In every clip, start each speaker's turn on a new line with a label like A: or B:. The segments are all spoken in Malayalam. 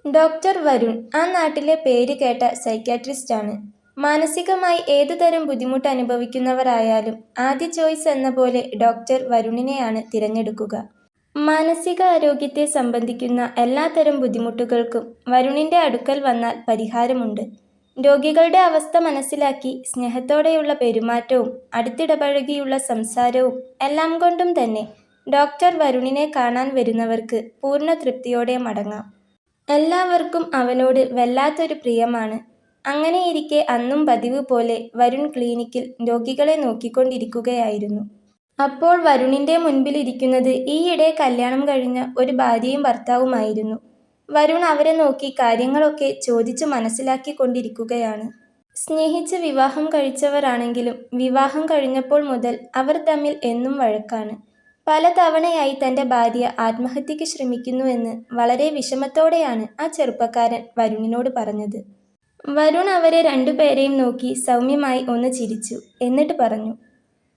A: ഡോക്ടർ വരുൺ ആ നാട്ടിലെ പേരുകേട്ട സൈക്യാട്രിസ്റ്റാണ്. മാനസികമായി ഏതുതരം ബുദ്ധിമുട്ട് അനുഭവിക്കുന്നവരായാലും ആദ്യ ചോയ്സ് എന്ന പോലെ ഡോക്ടർ വരുണിനെയാണ് തിരഞ്ഞെടുക്കുക. മാനസികാരോഗ്യത്തെ സംബന്ധിക്കുന്ന എല്ലാത്തരം ബുദ്ധിമുട്ടുകൾക്കും വരുണിന്റെ അടുക്കൽ വന്നാൽ പരിഹാരമുണ്ട്. രോഗികളുടെ അവസ്ഥ മനസ്സിലാക്കി സ്നേഹത്തോടെയുള്ള പെരുമാറ്റവും അടുത്തിടപഴകിയുള്ള സംസാരവും എല്ലാം കൊണ്ടും തന്നെ ഡോക്ടർ വരുണിനെ കാണാൻ വരുന്നവർക്ക് പൂർണ്ണ തൃപ്തിയോടെ മടങ്ങാം. എല്ലാവർക്കും അവനോട് വല്ലാത്തൊരു പ്രിയമാണ്. അങ്ങനെയിരിക്കെ അന്നും പതിവ് പോലെ വരുൺ ക്ലിനിക്കിൽ രോഗികളെ നോക്കിക്കൊണ്ടിരിക്കുകയായിരുന്നു. അപ്പോൾ വരുണിന്റെ മുൻപിലിരിക്കുന്നത് ഈയിടെ കല്യാണം കഴിഞ്ഞ ഒരു ഭാര്യയും ഭർത്താവുമായിരുന്നു. വരുൺ അവരെ നോക്കി കാര്യങ്ങളൊക്കെ ചോദിച്ചു മനസ്സിലാക്കിക്കൊണ്ടിരിക്കുകയാണ്. സ്നേഹിച്ച് വിവാഹം കഴിച്ചവരാണെങ്കിലും വിവാഹം കഴിഞ്ഞപ്പോൾ മുതൽ അവർ തമ്മിൽ എന്നും വഴക്കാണ്. പല തവണയായി തന്റെ ഭാര്യ ആത്മഹത്യക്ക് ശ്രമിക്കുന്നുവെന്ന് വളരെ വിഷമത്തോടെയാണ് ആ ചെറുപ്പക്കാരൻ വരുണിനോട് പറഞ്ഞത്. വരുൺ അവരെ രണ്ടുപേരെയും നോക്കി സൗമ്യമായി ഒന്ന് ചിരിച്ചു. എന്നിട്ട് പറഞ്ഞു,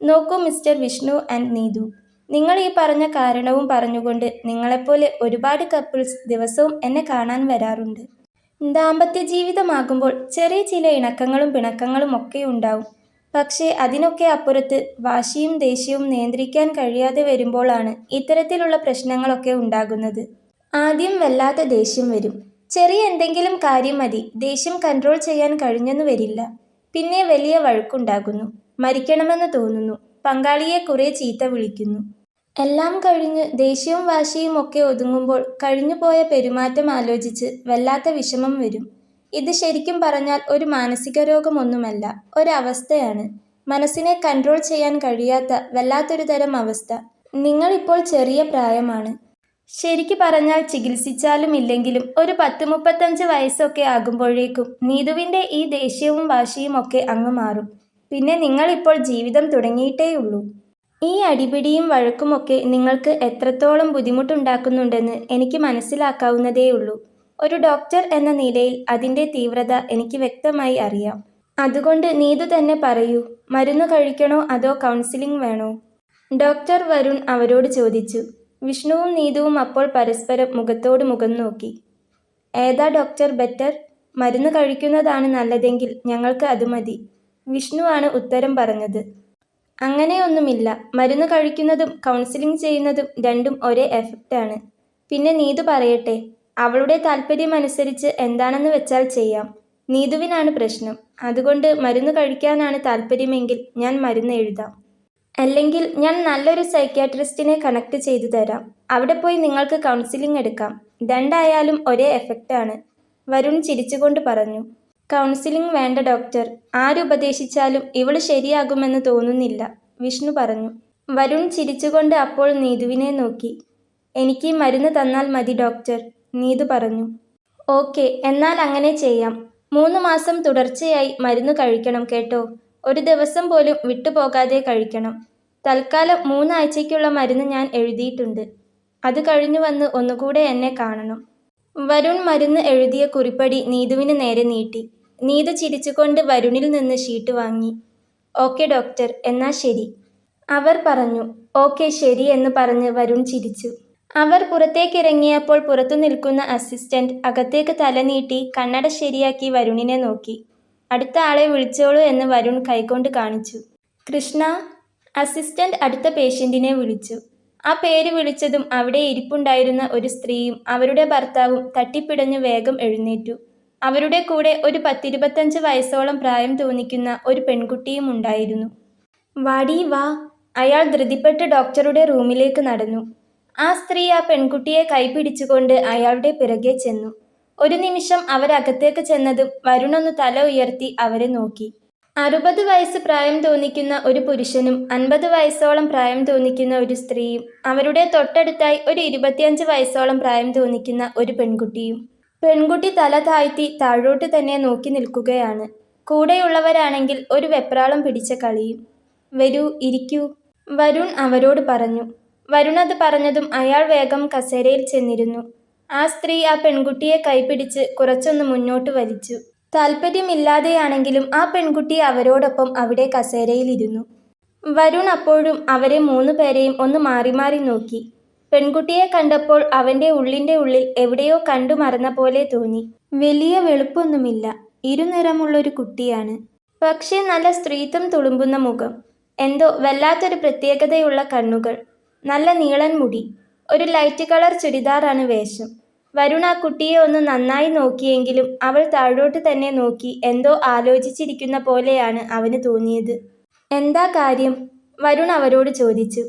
A: നോക്കൂ മിസ്റ്റർ വിഷ്ണു ആൻഡ് നീതു, നിങ്ങൾ ഈ പറഞ്ഞ കാരണവും പറഞ്ഞുകൊണ്ട് നിങ്ങളെപ്പോലെ ഒരുപാട് കപ്പിൾസ് ദിവസവും എന്നെ കാണാൻ വരാറുണ്ട്. ദാമ്പത്യ ജീവിതമാകുമ്പോൾ ചെറിയ ചില ഇണക്കങ്ങളും പിണക്കങ്ങളും ഒക്കെ ഉണ്ടാവും. പക്ഷേ അതിനൊക്കെ അപ്പുറത്ത് വാശിയും ദേഷ്യവും നിയന്ത്രിക്കാൻ കഴിയാതെ വരുമ്പോഴാണ് ഇത്തരത്തിലുള്ള പ്രശ്നങ്ങളൊക്കെ ഉണ്ടാകുന്നത്. ആദ്യം വല്ലാത്ത ദേഷ്യം വരും. ചെറിയ എന്തെങ്കിലും കാര്യം മതി ദേഷ്യം കൺട്രോൾ ചെയ്യാൻ കഴിഞ്ഞെന്നു വരില്ല. പിന്നെ വലിയ വഴക്കുണ്ടാകുന്നു. മരിക്കണമെന്ന് തോന്നുന്നു. പങ്കാളിയെ കുറെ ചീത്ത വിളിക്കുന്നു. എല്ലാം കഴിഞ്ഞ് ദേഷ്യവും വാശിയും ഒക്കെ ഒതുങ്ങുമ്പോൾ കഴിഞ്ഞുപോയ പെരുമാറ്റം ആലോചിച്ച് വല്ലാത്ത വിഷമം വരും. ഇത് ശരിക്കും പറഞ്ഞാൽ ഒരു മാനസിക രോഗമൊന്നുമല്ല, ഒരവസ്ഥയാണ്. മനസ്സിനെ കൺട്രോൾ ചെയ്യാൻ കഴിയാത്ത വല്ലാത്തൊരു തരം അവസ്ഥ. നിങ്ങളിപ്പോൾ ചെറിയ പ്രായമാണ്. ശരിക്ക് പറഞ്ഞാൽ ചികിത്സിച്ചാലും ഇല്ലെങ്കിലും ഒരു 10-35 വയസ്സൊക്കെ ആകുമ്പോഴേക്കും നീതുവിന്റെ ഈ ദേഷ്യവും വാശിയും ഒക്കെ അങ്ങ് മാറും. പിന്നെ നിങ്ങളിപ്പോൾ ജീവിതം തുടങ്ങിയിട്ടേയുള്ളൂ. ഈ അടിപിടിയും വഴക്കുമൊക്കെ നിങ്ങൾക്ക് എത്രത്തോളം ബുദ്ധിമുട്ടുണ്ടാക്കുന്നുണ്ടെന്ന് എനിക്ക് മനസ്സിലാക്കാവുന്നതേയുള്ളൂ. ഒരു ഡോക്ടർ എന്ന നിലയിൽ അതിന്റെ തീവ്രത എനിക്ക് വ്യക്തമായി അറിയാം. അതുകൊണ്ട് നീതു തന്നെ പറയൂ, മരുന്ന് കഴിക്കണോ അതോ കൗൺസിലിംഗ് വേണോ? ഡോക്ടർ വരുൺ അവരോട് ചോദിച്ചു. വിഷ്ണുവും നീതുവും അപ്പോൾ പരസ്പരം മുഖത്തോട് മുഖം നോക്കി. ഏതാ ഡോക്ടർ ബെറ്റർ? മരുന്ന് കഴിക്കുന്നതാണ് നല്ലതെങ്കിൽ ഞങ്ങൾക്ക് അത് മതി. വിഷ്ണു ആണ് ഉത്തരം പറഞ്ഞത്. അങ്ങനെയൊന്നുമില്ല. മരുന്ന് കഴിക്കുന്നതും കൗൺസിലിംഗ് ചെയ്യുന്നതും രണ്ടും ഒരേ എഫക്റ്റാണ്. പിന്നെ നീതു പറയട്ടെ. അവളുടെ താല്പര്യമനുസരിച്ച് എന്താണെന്ന് വെച്ചാൽ ചെയ്യാം. നീതുവിനാണ് പ്രശ്നം. അതുകൊണ്ട് മരുന്ന് കഴിക്കാനാണ് താല്പര്യമെങ്കിൽ ഞാൻ മരുന്ന് എഴുതാം. അല്ലെങ്കിൽ ഞാൻ നല്ലൊരു സൈക്യാട്രിസ്റ്റിനെ കണക്ട് ചെയ്തു തരാം. അവിടെ പോയി നിങ്ങൾക്ക് കൗൺസിലിംഗ് എടുക്കാം. രണ്ടായാലും ഒരേ എഫക്റ്റാണ്. വരുൺ ചിരിച്ചുകൊണ്ട് പറഞ്ഞു. കൗൺസിലിംഗ് വേണ്ട ഡോക്ടർ. ആരുപദേശിച്ചാലും ഇവള് ശരിയാകുമെന്ന് തോന്നുന്നില്ല, വിഷ്ണു പറഞ്ഞു. വരുൺ ചിരിച്ചുകൊണ്ട് അപ്പോൾ നീതുവിനെ നോക്കി. എനിക്ക് മരുന്ന് തന്നാൽ മതി ഡോക്ടർ, നീതു പറഞ്ഞു. ഓക്കെ, എന്നാൽ അങ്ങനെ ചെയ്യാം. 3 മാസം തുടർച്ചയായി മരുന്ന് കഴിക്കണം കേട്ടോ. ഒരു ദിവസം പോലും വിട്ടുപോകാതെ കഴിക്കണം. തൽക്കാലം 3 ആഴ്ചയ്ക്കുള്ള മരുന്ന് ഞാൻ എഴുതിയിട്ടുണ്ട്. അത് കഴിഞ്ഞു വന്ന് ഒന്നുകൂടെ എന്നെ കാണണം. വരുൺ മരുന്ന് എഴുതിയ കുറിപ്പടി നീതുവിന് നേരെ നീട്ടി. നീതു ചിരിച്ചുകൊണ്ട് വരുണിൽ നിന്ന് ഷീട്ട് വാങ്ങി. ഓക്കെ ഡോക്ടർ, എന്നാ ശരി, അവർ പറഞ്ഞു. ഓക്കെ ശരി എന്ന് പറഞ്ഞ് വരുൺ ചിരിച്ചു. അവർ പുറത്തേക്കിറങ്ങിയപ്പോൾ പുറത്തു നിൽക്കുന്ന അസിസ്റ്റന്റ് അകത്തേക്ക് തല നീട്ടി കണ്ണട ശരിയാക്കി വരുണിനെ നോക്കി. അടുത്ത ആളെ വിളിച്ചോളൂ എന്ന് വരുൺ കൈകൊണ്ട് കാണിച്ചു. കൃഷ്ണ. അസിസ്റ്റന്റ് അടുത്ത പേഷ്യന്റിനെ വിളിച്ചു. ആ പേര് വിളിച്ചതും അവിടെ ഇരിപ്പുണ്ടായിരുന്ന ഒരു സ്ത്രീയും അവരുടെ ഭർത്താവും തട്ടിപ്പിടഞ്ഞു വേഗം എഴുന്നേറ്റു. അവരുടെ കൂടെ ഒരു 10-25 വയസ്സോളം പ്രായം തോന്നിക്കുന്ന ഒരു പെൺകുട്ടിയും ഉണ്ടായിരുന്നു. വാടീ വാ. അയാൾ ധൃതിപ്പെട്ട് ഡോക്ടറുടെ റൂമിലേക്ക് നടന്നു. ആ സ്ത്രീ ആ പെൺകുട്ടിയെ കൈപിടിച്ചുകൊണ്ട് അയാളുടെ പിറകെ ചെന്നു. ഒരു നിമിഷം അവരകത്തേക്ക് ചെന്നതും വരുണൊന്ന് തല ഉയർത്തി അവരെ നോക്കി. 60 വയസ്സ് പ്രായം തോന്നിക്കുന്ന ഒരു പുരുഷനും 50 വയസ്സോളം പ്രായം തോന്നിക്കുന്ന ഒരു സ്ത്രീയും, അവരുടെ തൊട്ടടുത്തായി ഒരു 25 വയസ്സോളം പ്രായം തോന്നിക്കുന്ന ഒരു പെൺകുട്ടിയും. പെൺകുട്ടി തല താഴ്ത്തി താഴോട്ട് തന്നെ നോക്കി നിൽക്കുകയാണ്. കൂടെയുള്ളവരാണെങ്കിൽ ഒരു വെപ്രാളം പിടിച്ച കളിയും. വരൂ, ഇരിക്കൂ, വരുൺ അവരോട് പറഞ്ഞു. വരുൺ അത് പറഞ്ഞതും അയാൾ വേഗം കസേരയിൽ ചെന്നിരുന്നു. ആ സ്ത്രീ ആ പെൺകുട്ടിയെ കൈപിടിച്ച് കുറച്ചൊന്ന് മുന്നോട്ട് വലിച്ചു. താല്പര്യമില്ലാതെയാണെങ്കിലും ആ പെൺകുട്ടി അവരോടൊപ്പം അവിടെ കസേരയിൽ ഇരുന്നു. വരുൺ അപ്പോഴും അവരെ 3 പേരെയും ഒന്ന് മാറി മാറി നോക്കി. പെൺകുട്ടിയെ കണ്ടപ്പോൾ അവന്റെ ഉള്ളിന്റെ ഉള്ളിൽ എവിടെയോ കണ്ടു മറന്ന പോലെ തോന്നി. വലിയ വെളുപ്പൊന്നുമില്ല, ഇരുനിറമുള്ളൊരു കുട്ടിയാണ്. പക്ഷേ നല്ല സ്ത്രീത്വം തുളുമ്പുന്ന മുഖം, എന്തോ വല്ലാത്തൊരു പ്രത്യേകതയുള്ള കണ്ണുകൾ, നല്ല നീളൻ മുടി, ഒരു ലൈറ്റ് കളർ ചുരിദാറാണ് വേഷം. വരുൺ ആ കുട്ടിയെ ഒന്ന് നന്നായി നോക്കിയെങ്കിലും അവൾ താഴോട്ട് തന്നെ നോക്കി എന്തോ ആലോചിച്ചിരിക്കുന്ന പോലെയാണ് അവന് തോന്നിയത്. എന്താ കാര്യം? വരുൺ അവരോട് ചോദിച്ചു.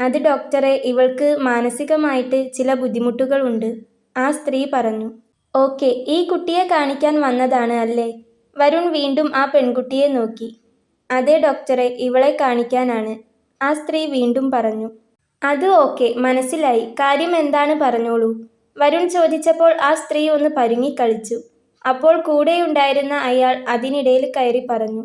A: അത് ഡോക്ടറെ, ഇവൾക്ക് മാനസികമായിട്ട് ചില ബുദ്ധിമുട്ടുകൾ ഉണ്ട്, ആ സ്ത്രീ പറഞ്ഞു. ഓക്കെ, ഈ കുട്ടിയെ കാണിക്കാൻ വന്നതാണ് അല്ലേ? വരുൺ വീണ്ടും ആ പെൺകുട്ടിയെ നോക്കി. അതെ ഡോക്ടറെ, ഇവളെ കാണിക്കാനാണ്, ആ സ്ത്രീ വീണ്ടും പറഞ്ഞു. അത് ഓക്കെ, മനസ്സിലായി. കാര്യം എന്താണ്, പറഞ്ഞോളൂ, വരുൺ ചോദിച്ചപ്പോൾ ആ സ്ത്രീ ഒന്ന് പരുങ്ങിക്കളിച്ചു. അപ്പോൾ കൂടെയുണ്ടായിരുന്ന അയാൾ അതിനിടയിൽ കയറി പറഞ്ഞു.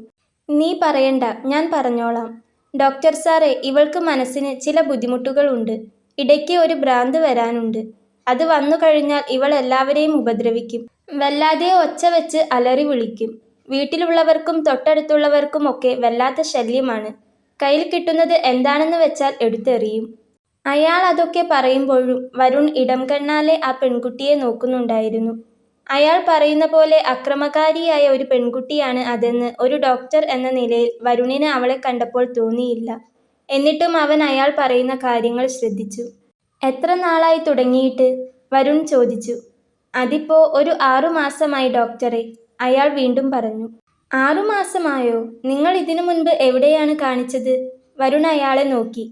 A: നീ പറയണ്ട, ഞാൻ പറഞ്ഞോളാം. ഡോക്ടർ സാറേ, ഇവൾക്ക് മനസ്സിന് ചില ബുദ്ധിമുട്ടുകൾ ഉണ്ട്. ഇടയ്ക്ക് ഒരു ഭ്രാന്ത് വരാനുണ്ട്. അത് വന്നു കഴിഞ്ഞാൽ ഇവൾ എല്ലാവരെയും ഉപദ്രവിക്കും. വല്ലാതെ ഒച്ച വെച്ച് അലറി വിളിക്കും. വീട്ടിലുള്ളവർക്കും തൊട്ടടുത്തുള്ളവർക്കും ഒക്കെ വല്ലാത്ത ശല്യമാണ്. കയ്യിൽ കിട്ടുന്നത് എന്താണെന്ന് വെച്ചാൽ എടുത്തെറിയും. അയാൾ അതൊക്കെ പറയുമ്പോഴും വരുൺ ഇടം കണ്ണാലെ ആ പെൺകുട്ടിയെ നോക്കുന്നുണ്ടായിരുന്നു. അയാൾ പറയുന്ന പോലെ അക്രമകാരിയായ ഒരു പെൺകുട്ടിയാണ് അതെന്ന് ഒരു ഡോക്ടർ എന്ന നിലയിൽ വരുണിന് അവളെ കണ്ടപ്പോൾ തോന്നിയില്ല. എന്നിട്ടും അവൻ അയാൾ പറയുന്ന കാര്യങ്ങൾ ശ്രദ്ധിച്ചു. എത്ര നാളായി തുടങ്ങിയിട്ട്? വരുൺ ചോദിച്ചു. അതിപ്പോ ഒരു 6 മാസമായി ഡോക്ടറെ, അയാൾ വീണ്ടും പറഞ്ഞു. 6 മാസമായോ? നിങ്ങൾ ഇതിനു മുൻപ് എവിടെയാണ് കാണിച്ചത്? വരുൺ അയാളെ നോക്കി.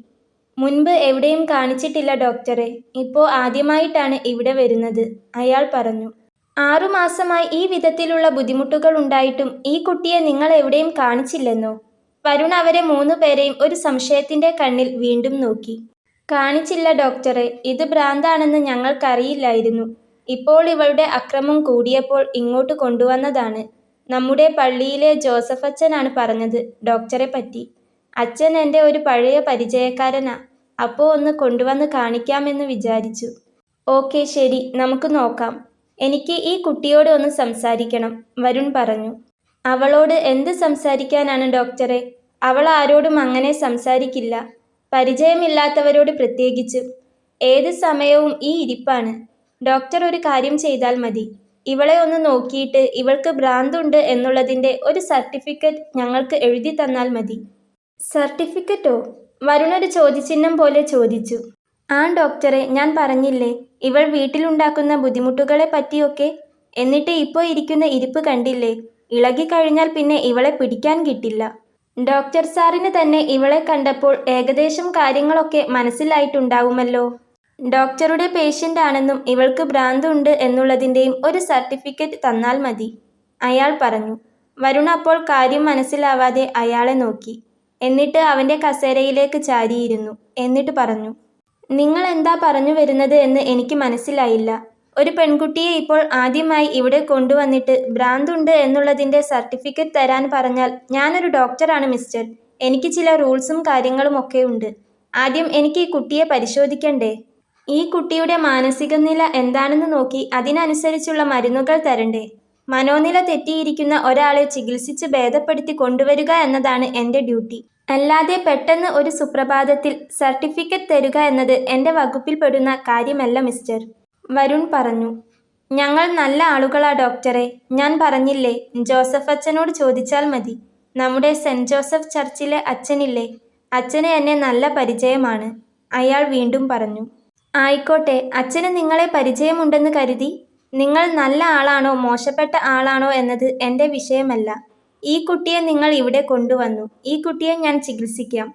A: മുൻപ് എവിടെയും കാണിച്ചിട്ടില്ല ഡോക്ടറെ, ഇപ്പോൾ ആദ്യമായിട്ടാണ് ഇവിടെ വരുന്നത്, അയാൾ പറഞ്ഞു. 6 മാസമായി ഈ വിധത്തിലുള്ള ബുദ്ധിമുട്ടുകൾ ഉണ്ടായിട്ടും ഈ കുട്ടിയെ നിങ്ങൾ എവിടെയും കാണിച്ചില്ലെന്നോ? വരുൺ അവരെ 3 പേരെയും ഒരു സംശയത്തിന്റെ കണ്ണിൽ വീണ്ടും നോക്കി. കാണിച്ചില്ല ഡോക്ടറെ, ഇത് ഭ്രാന്താണെന്ന് ഞങ്ങൾക്കറിയില്ലായിരുന്നു. ഇപ്പോൾ ഇവളുടെ അക്രമം കൂടിയപ്പോൾ ഇങ്ങോട്ട് കൊണ്ടുവന്നതാണ്. നമ്മുടെ പള്ളിയിലെ ജോസഫച്ചനാണ് പറഞ്ഞത് ഡോക്ടറെ പറ്റി. അച്ഛൻ എൻ്റെ ഒരു പഴയ പരിചയക്കാരനാ. അപ്പോൾ ഒന്ന് കൊണ്ടുവന്ന് കാണിക്കാമെന്ന് വിചാരിച്ചു. ഓക്കെ ശരി, നമുക്ക് നോക്കാം. എനിക്ക് ഈ കുട്ടിയോട് ഒന്ന് സംസാരിക്കണം, വരുൺ പറഞ്ഞു. അവളോട് എന്ത് സംസാരിക്കാനാണ് ഡോക്ടറെ? അവൾ ആരോടും അങ്ങനെ സംസാരിക്കില്ല, പരിചയമില്ലാത്തവരോട് പ്രത്യേകിച്ചും. ഏത് സമയവും ഈ ഇരിപ്പാണ്. ഡോക്ടർ ഒരു കാര്യം ചെയ്താൽ മതി. ഇവളെ ഒന്ന് നോക്കിയിട്ട് ഇവൾക്ക് ഭ്രാന്തുണ്ട് എന്നുള്ളതിൻ്റെ ഒരു സർട്ടിഫിക്കറ്റ് ഞങ്ങൾക്ക് എഴുതി തന്നാൽ മതി. സർട്ടിഫിക്കറ്റോ? വരുൺ ഒരു ചോദ്യചിഹ്നം പോലെ ചോദിച്ചു. ആ ഡോക്ടറെ, ഞാൻ പറഞ്ഞില്ലേ ഇവൾ വീട്ടിലുണ്ടാക്കുന്ന ബുദ്ധിമുട്ടുകളെ പറ്റിയൊക്കെ. എന്നിട്ട് ഇപ്പോൾ ഇരിക്കുന്ന ഇരിപ്പ് കണ്ടില്ലേ? ഇളകിക്കഴിഞ്ഞാൽ പിന്നെ ഇവളെ പിടിക്കാൻ കിട്ടില്ല. ഡോക്ടർ സാറിന് തന്നെ ഇവളെ കണ്ടപ്പോൾ ഏകദേശം കാര്യങ്ങളൊക്കെ മനസ്സിലായിട്ടുണ്ടാവുമല്ലോ. ഡോക്ടറുടെ പേഷ്യൻ്റ് ആണെന്നും ഇവൾക്ക് ഭ്രാന്തുണ്ട് എന്നുള്ളതിൻ്റെയും ഒരു സർട്ടിഫിക്കറ്റ് തന്നാൽ മതി, അയാൾ പറഞ്ഞു. വരുൺ അപ്പോൾ കാര്യം മനസ്സിലാവാതെ അയാളെ നോക്കി. എന്നിട്ട് അവൻ്റെ കസേരയിലേക്ക് ചാരിയിരുന്നു. എന്നിട്ട് പറഞ്ഞു. നിങ്ങൾ എന്താ പറഞ്ഞു വരുന്നത് എന്ന് എനിക്ക് മനസ്സിലായില്ല. ഒരു പെൺകുട്ടിയെ ഇപ്പോൾ ആദ്യമായി ഇവിടെ കൊണ്ടുവന്നിട്ട് ഭ്രാന്തുണ്ട് എന്നുള്ളതിൻ്റെ സർട്ടിഫിക്കറ്റ് തരാൻ പറഞ്ഞാൽ? ഞാനൊരു ഡോക്ടറാണ് മിസ്റ്റർ, എനിക്ക് ചില റൂൾസും കാര്യങ്ങളും ഒക്കെ ഉണ്ട്. ആദ്യം എനിക്ക് ഈ കുട്ടിയെ പരിശോധിക്കണ്ടേ? ഈ കുട്ടിയുടെ മാനസിക നില എന്താണെന്ന് നോക്കി അതിനനുസരിച്ചുള്ള മരുന്നുകൾ തരണ്ടേ? മനോനില തെറ്റിയിരിക്കുന്ന ഒരാളെ ചികിത്സിച്ച് ഭേദപ്പെടുത്തി കൊണ്ടുവരിക എന്നതാണ് എൻ്റെ ഡ്യൂട്ടി. അല്ലാതെ പെട്ടെന്ന് ഒരു സുപ്രഭാതത്തിൽ സർട്ടിഫിക്കറ്റ് തരുക എന്നത് എൻ്റെ വകുപ്പിൽപ്പെടുന്ന കാര്യമല്ല മിസ്റ്റർ, വരുൺ പറഞ്ഞു. ഞങ്ങൾ നല്ല ആളുകളാ ഡോക്ടറെ. ഞാൻ പറഞ്ഞില്ലേ, ജോസഫ് അച്ഛനോട് ചോദിച്ചാൽ മതി. നമ്മുടെ സെൻറ് ജോസഫ് ചർച്ചിലെ അച്ഛനില്ലേ, അച്ഛന് എന്നെ നല്ല പരിചയമാണ്, അയാൾ വീണ്ടും പറഞ്ഞു. ആയിക്കോട്ടെ, അച്ഛന് നിങ്ങളെ പരിചയമുണ്ടെന്ന് കരുതി നിങ്ങൾ നല്ല ആളാണോ മോശപ്പെട്ട ആളാണോ എന്നത് എൻ്റെ വിഷയമല്ല. ഈ കുട്ടിയെ നിങ്ങൾ ഇവിടെ കൊണ്ടുവന്നു. ഈ കുട്ടിയെ ഞാൻ ചികിത്സിക്കാം.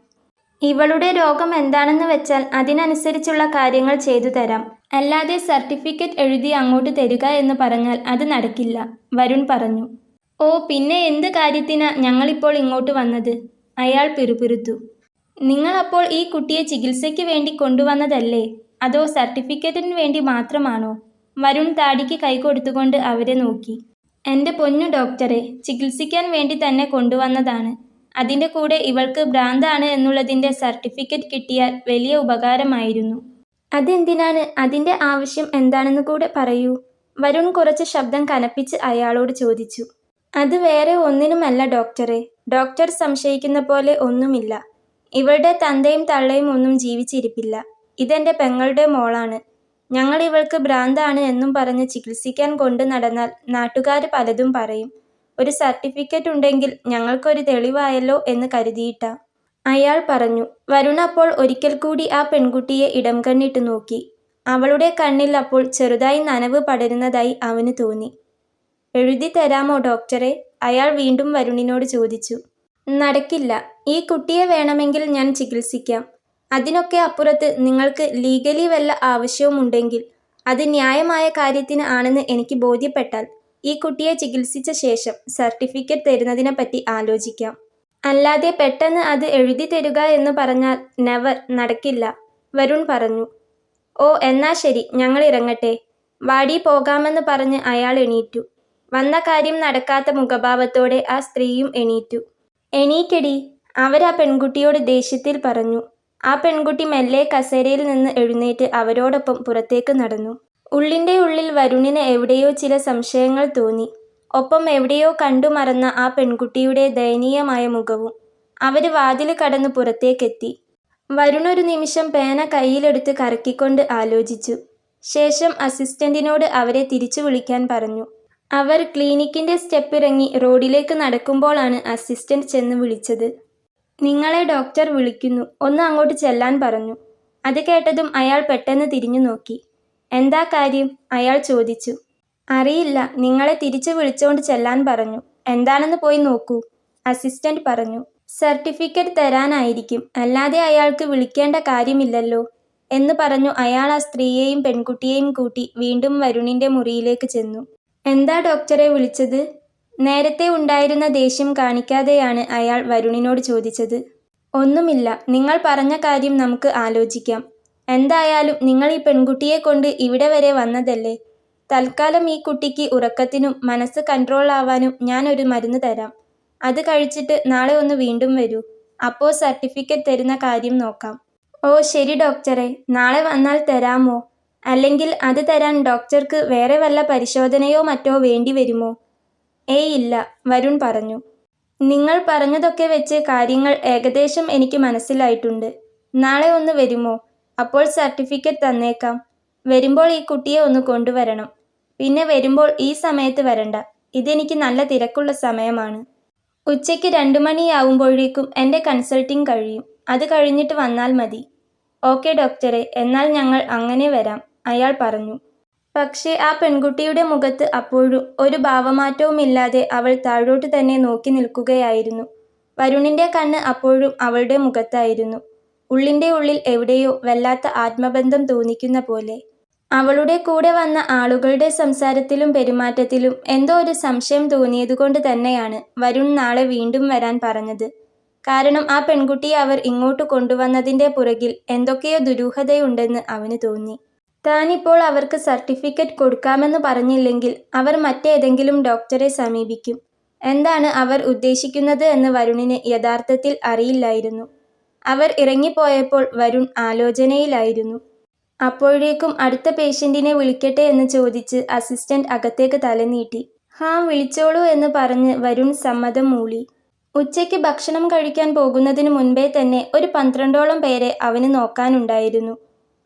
A: ഇവളുടെ രോഗം എന്താണെന്ന് വെച്ചാൽ അതിനനുസരിച്ചുള്ള കാര്യങ്ങൾ ചെയ്തു തരാം. അല്ലാതെ സർട്ടിഫിക്കറ്റ് എഴുതി അങ്ങോട്ട് തരിക എന്ന് പറഞ്ഞാൽ അത് നടക്കില്ല, വരുൺ പറഞ്ഞു. ഓ, പിന്നെ എന്ത് കാര്യത്തിനാ ഞങ്ങളിപ്പോൾ ഇങ്ങോട്ട് വന്നത്? അയാൾ പിറുപിറുത്തു. നിങ്ങളപ്പോൾ ഈ കുട്ടിയെ ചികിത്സയ്ക്ക് വേണ്ടി കൊണ്ടുവന്നതല്ലേ, അതോ സർട്ടിഫിക്കറ്റിന് വേണ്ടി മാത്രമാണോ? വരുൺ താടിക്ക് കൈ കൊടുത്തുകൊണ്ട് അവരെ നോക്കി. എൻ്റെ പൊന്നു ഡോക്ടറെ, ചികിത്സിക്കാൻ വേണ്ടി തന്നെ കൊണ്ടുവന്നതാണ്. അതിൻ്റെ കൂടെ ഇവൾക്ക് ഭ്രാന്താണ് എന്നുള്ളതിൻ്റെ സർട്ടിഫിക്കറ്റ് കിട്ടിയാൽ വലിയ ഉപകാരമായിരുന്നു. അതെന്തിനാണ്? അതിൻ്റെ ആവശ്യം എന്താണെന്ന് കൂടെ പറയൂ, വരുൺ കുറച്ച് ശബ്ദം കനപ്പിച്ച് അയാളോട് ചോദിച്ചു. അത് വേറെ ഒന്നിനുമല്ല ഡോക്ടറെ, ഡോക്ടർ സംശയിക്കുന്ന പോലെ ഒന്നുമില്ല. ഇവളുടെ തന്തയും തള്ളയും ഒന്നും ജീവിച്ചിരിപ്പില്ല. ഇതെൻ്റെ പെങ്ങളുടെ മോളാണ്. ഞങ്ങൾ ഇവൾക്ക് ഭ്രാന്താണ് എന്നും പറഞ്ഞ് ചികിത്സിക്കാൻ കൊണ്ടു നടന്നാൽ നാട്ടുകാർ പലതും പറയും. ഒരു സർട്ടിഫിക്കറ്റ് ഉണ്ടെങ്കിൽ ഞങ്ങൾക്കൊരു തെളിവായല്ലോ എന്ന് കരുതിയിട്ടാ. അയാൾ പറഞ്ഞു. വരുൺ അപ്പോൾ ഒരിക്കൽ കൂടി ആ പെൺകുട്ടിയെ ഇടം കണ്ണിട്ട് നോക്കി. അവളുടെ കണ്ണിൽ അപ്പോൾ ചെറുതായി നനവ് പടരുന്നതായി അവന് തോന്നി. എഴുതി തരാമോ ഡോക്ടറെ? അയാൾ വീണ്ടും വരുണിനോട് ചോദിച്ചു. നടക്കില്ല. ഈ കുട്ടിയെ വേണമെങ്കിൽ ഞാൻ ചികിത്സിക്കാം. അതിനൊക്കെ അപ്പുറത്ത് നിങ്ങൾക്ക് ലീഗലി വല്ല ആവശ്യവുമുണ്ടെങ്കിൽ അത് ന്യായമായ കാര്യത്തിന് ആണെന്ന് എനിക്ക് ബോധ്യപ്പെട്ടാൽ ഈ കുട്ടിയെ ചികിത്സിച്ച ശേഷം സർട്ടിഫിക്കറ്റ് തരുന്നതിനെപ്പറ്റി ആലോചിക്കാം. അല്ലാതെ പെട്ടെന്ന് അത് എഴുതി തരുക എന്ന് പറഞ്ഞാൽ നെവർ, നടക്കില്ല, വരുൺ പറഞ്ഞു. ഓ എന്നാ ശരി, ഞങ്ങൾ ഇറങ്ങട്ടെ. വാടി പോകാമെന്ന് പറഞ്ഞ് അയാൾ എണീറ്റു. വന്ന കാര്യം നടക്കാത്ത മുഖഭാവത്തോടെ ആ സ്ത്രീയും എണീറ്റു. എണീക്കടി, അവരാ പെൺകുട്ടിയോട് ദേഷ്യത്തിൽ പറഞ്ഞു. ആ പെൺകുട്ടി മെല്ലെ കസേരയിൽ നിന്ന് എഴുന്നേറ്റ് അവരോടൊപ്പം പുറത്തേക്ക് നടന്നു. ഉള്ളിൻ്റെ ഉള്ളിൽ വരുണിന് എവിടെയോ ചില സംശയങ്ങൾ തോന്നി. ഒപ്പം എവിടെയോ കണ്ടു മറന്ന ആ പെൺകുട്ടിയുടെ ദയനീയമായ മുഖവും. അവർ വാതിൽ കടന്ന് പുറത്തേക്കെത്തി. വരുൺ ഒരു നിമിഷം പേന കയ്യിലെടുത്ത് കറക്കിക്കൊണ്ട് ആലോചിച്ചു. ശേഷം അസിസ്റ്റന്റിനോട് അവരെ തിരിച്ചു വിളിക്കാൻ പറഞ്ഞു. അവർ ക്ലിനിക്കിൻ്റെ സ്റ്റെപ്പിറങ്ങി റോഡിലേക്ക് നടക്കുമ്പോഴാണ് അസിസ്റ്റന്റ് ചെന്ന് വിളിച്ചത്. നിങ്ങളെ ഡോക്ടർ വിളിക്കുന്നു, ഒന്ന് അങ്ങോട്ട് ചെല്ലാൻ പറഞ്ഞു. അത് കേട്ടതും അയാൾ പെട്ടെന്ന് തിരിഞ്ഞു നോക്കി. എന്താ കാര്യം? അയാൾ ചോദിച്ചു. അറിയില്ല, നിങ്ങളെ തിരിച്ചു വിളിച്ചോണ്ട് ചെല്ലാൻ പറഞ്ഞു. എന്താണെന്ന് പോയി നോക്കൂ, അസിസ്റ്റന്റ് പറഞ്ഞു. സർട്ടിഫിക്കറ്റ് തരാനായിരിക്കും, അല്ലാതെ അയാൾക്ക് വിളിക്കേണ്ട കാര്യമില്ലല്ലോ എന്ന് പറഞ്ഞു അയാൾ ആ സ്ത്രീയെയും പെൺകുട്ടിയെയും കൂട്ടി വീണ്ടും വരുണിൻ്റെ മുറിയിലേക്ക് ചെന്നു. എന്താ ഡോക്ടറെ വിളിച്ചത്? നേരത്തെ ഉണ്ടായിരുന്ന ദേഷ്യം കാണിക്കാതെയാണ് അയാൾ വരുണിനോട് ചോദിച്ചത്. ഒന്നുമില്ല, നിങ്ങൾ പറഞ്ഞ കാര്യം നമുക്ക് ആലോചിക്കാം. എന്തായാലും നിങ്ങൾ ഈ പെൺകുട്ടിയെ കൊണ്ട് ഇവിടെ വരെ വന്നതല്ലേ. തൽക്കാലം ഈ കുട്ടിക്ക് ഉറക്കത്തിനും മനസ്സ് കൺട്രോൾ ആവാനും ഞാൻ ഒരു മരുന്ന് തരാം. അത് കഴിച്ചിട്ട് നാളെ ഒന്ന് വീണ്ടും വരൂ. അപ്പോൾ സർട്ടിഫിക്കറ്റ് തരുന്ന കാര്യം നോക്കാം. ഓ ശരി ഡോക്ടറെ, നാളെ വന്നാൽ തരാമോ? അല്ലെങ്കിൽ അത് തരാൻ ഡോക്ടർക്ക് വേറെ വല്ല പരിശോധനയോ മറ്റോ വേണ്ടി വരുമോ? ഏയ് ഇല്ല, വരുൺ പറഞ്ഞു. നിങ്ങൾ പറഞ്ഞതൊക്കെ വെച്ച് കാര്യങ്ങൾ ഏകദേശം എനിക്ക് മനസ്സിലായിട്ടുണ്ട്. നാളെ ഒന്ന് വരുമോ? അപ്പോൾ സർട്ടിഫിക്കറ്റ് തന്നേക്കാം. വരുമ്പോൾ ഈ കുട്ടിയെ ഒന്ന് കൊണ്ടുവരണം. പിന്നെ വരുമ്പോൾ ഈ സമയത്ത് വരണ്ട, ഇതെനിക്ക് നല്ല തിരക്കുള്ള സമയമാണ്. ഉച്ചയ്ക്ക് 2 മണിയാവുമ്പോഴേക്കും എൻ്റെ കൺസൾട്ടിങ് കഴിയും. അത് കഴിഞ്ഞിട്ട് വന്നാൽ മതി. ഓക്കെ ഡോക്ടറെ, എന്നാൽ ഞങ്ങൾ അങ്ങനെ വരാം, അയാൾ പറഞ്ഞു. പക്ഷേ ആ പെൺകുട്ടിയുടെ മുഖത്ത് അപ്പോഴും ഒരു ഭാവമാറ്റവുമില്ലാതെ അവൾ താഴോട്ട് തന്നെ നോക്കി നിൽക്കുകയായിരുന്നു. വരുണിൻ്റെ കണ്ണ് അപ്പോഴും അവളുടെ മുഖത്തായിരുന്നു. ഉള്ളിൻ്റെ ഉള്ളിൽ എവിടെയോ വല്ലാത്ത ആത്മബന്ധം തോന്നിക്കുന്ന പോലെ. അവളുടെ കൂടെ വന്ന ആളുകളുടെ സംസാരത്തിലും പെരുമാറ്റത്തിലും എന്തോ ഒരു സംശയം തോന്നിയതുകൊണ്ട് തന്നെയാണ് വരുൺ നാളെ വീണ്ടും വരാൻ പറഞ്ഞത്. കാരണം ആ പെൺകുട്ടിയെ അവർ ഇങ്ങോട്ട് കൊണ്ടുവന്നതിൻ്റെ പുറകിൽ എന്തൊക്കെയോ ദുരൂഹതയുണ്ടെന്ന് അവന് തോന്നി. താനിപ്പോൾ അവർക്ക് സർട്ടിഫിക്കറ്റ് കൊടുക്കാമെന്ന് പറഞ്ഞില്ലെങ്കിൽ അവർ മറ്റേതെങ്കിലും ഡോക്ടറെ സമീപിക്കും. എന്താണ് അവർ ഉദ്ദേശിക്കുന്നത് എന്ന് വരുണിന് യഥാർത്ഥത്തിൽ അറിയില്ലായിരുന്നു. അവർ ഇറങ്ങിപ്പോയപ്പോൾ വരുൺ ആലോചനയിലായിരുന്നു. അപ്പോഴേക്കും അടുത്ത പേഷ്യൻറ്റിനെ വിളിക്കട്ടെ എന്ന് ചോദിച്ച് അസിസ്റ്റന്റ് അകത്തേക്ക് തലനീട്ടി. ഹാ, വിളിച്ചോളൂ എന്ന് പറഞ്ഞ് വരുൺ സമ്മതം മൂളി. ഉച്ചയ്ക്ക് ഭക്ഷണം കഴിക്കാൻ പോകുന്നതിന് മുൻപേ തന്നെ ഒരു 12ഓളം പേരെ അവന് നോക്കാനുണ്ടായിരുന്നു.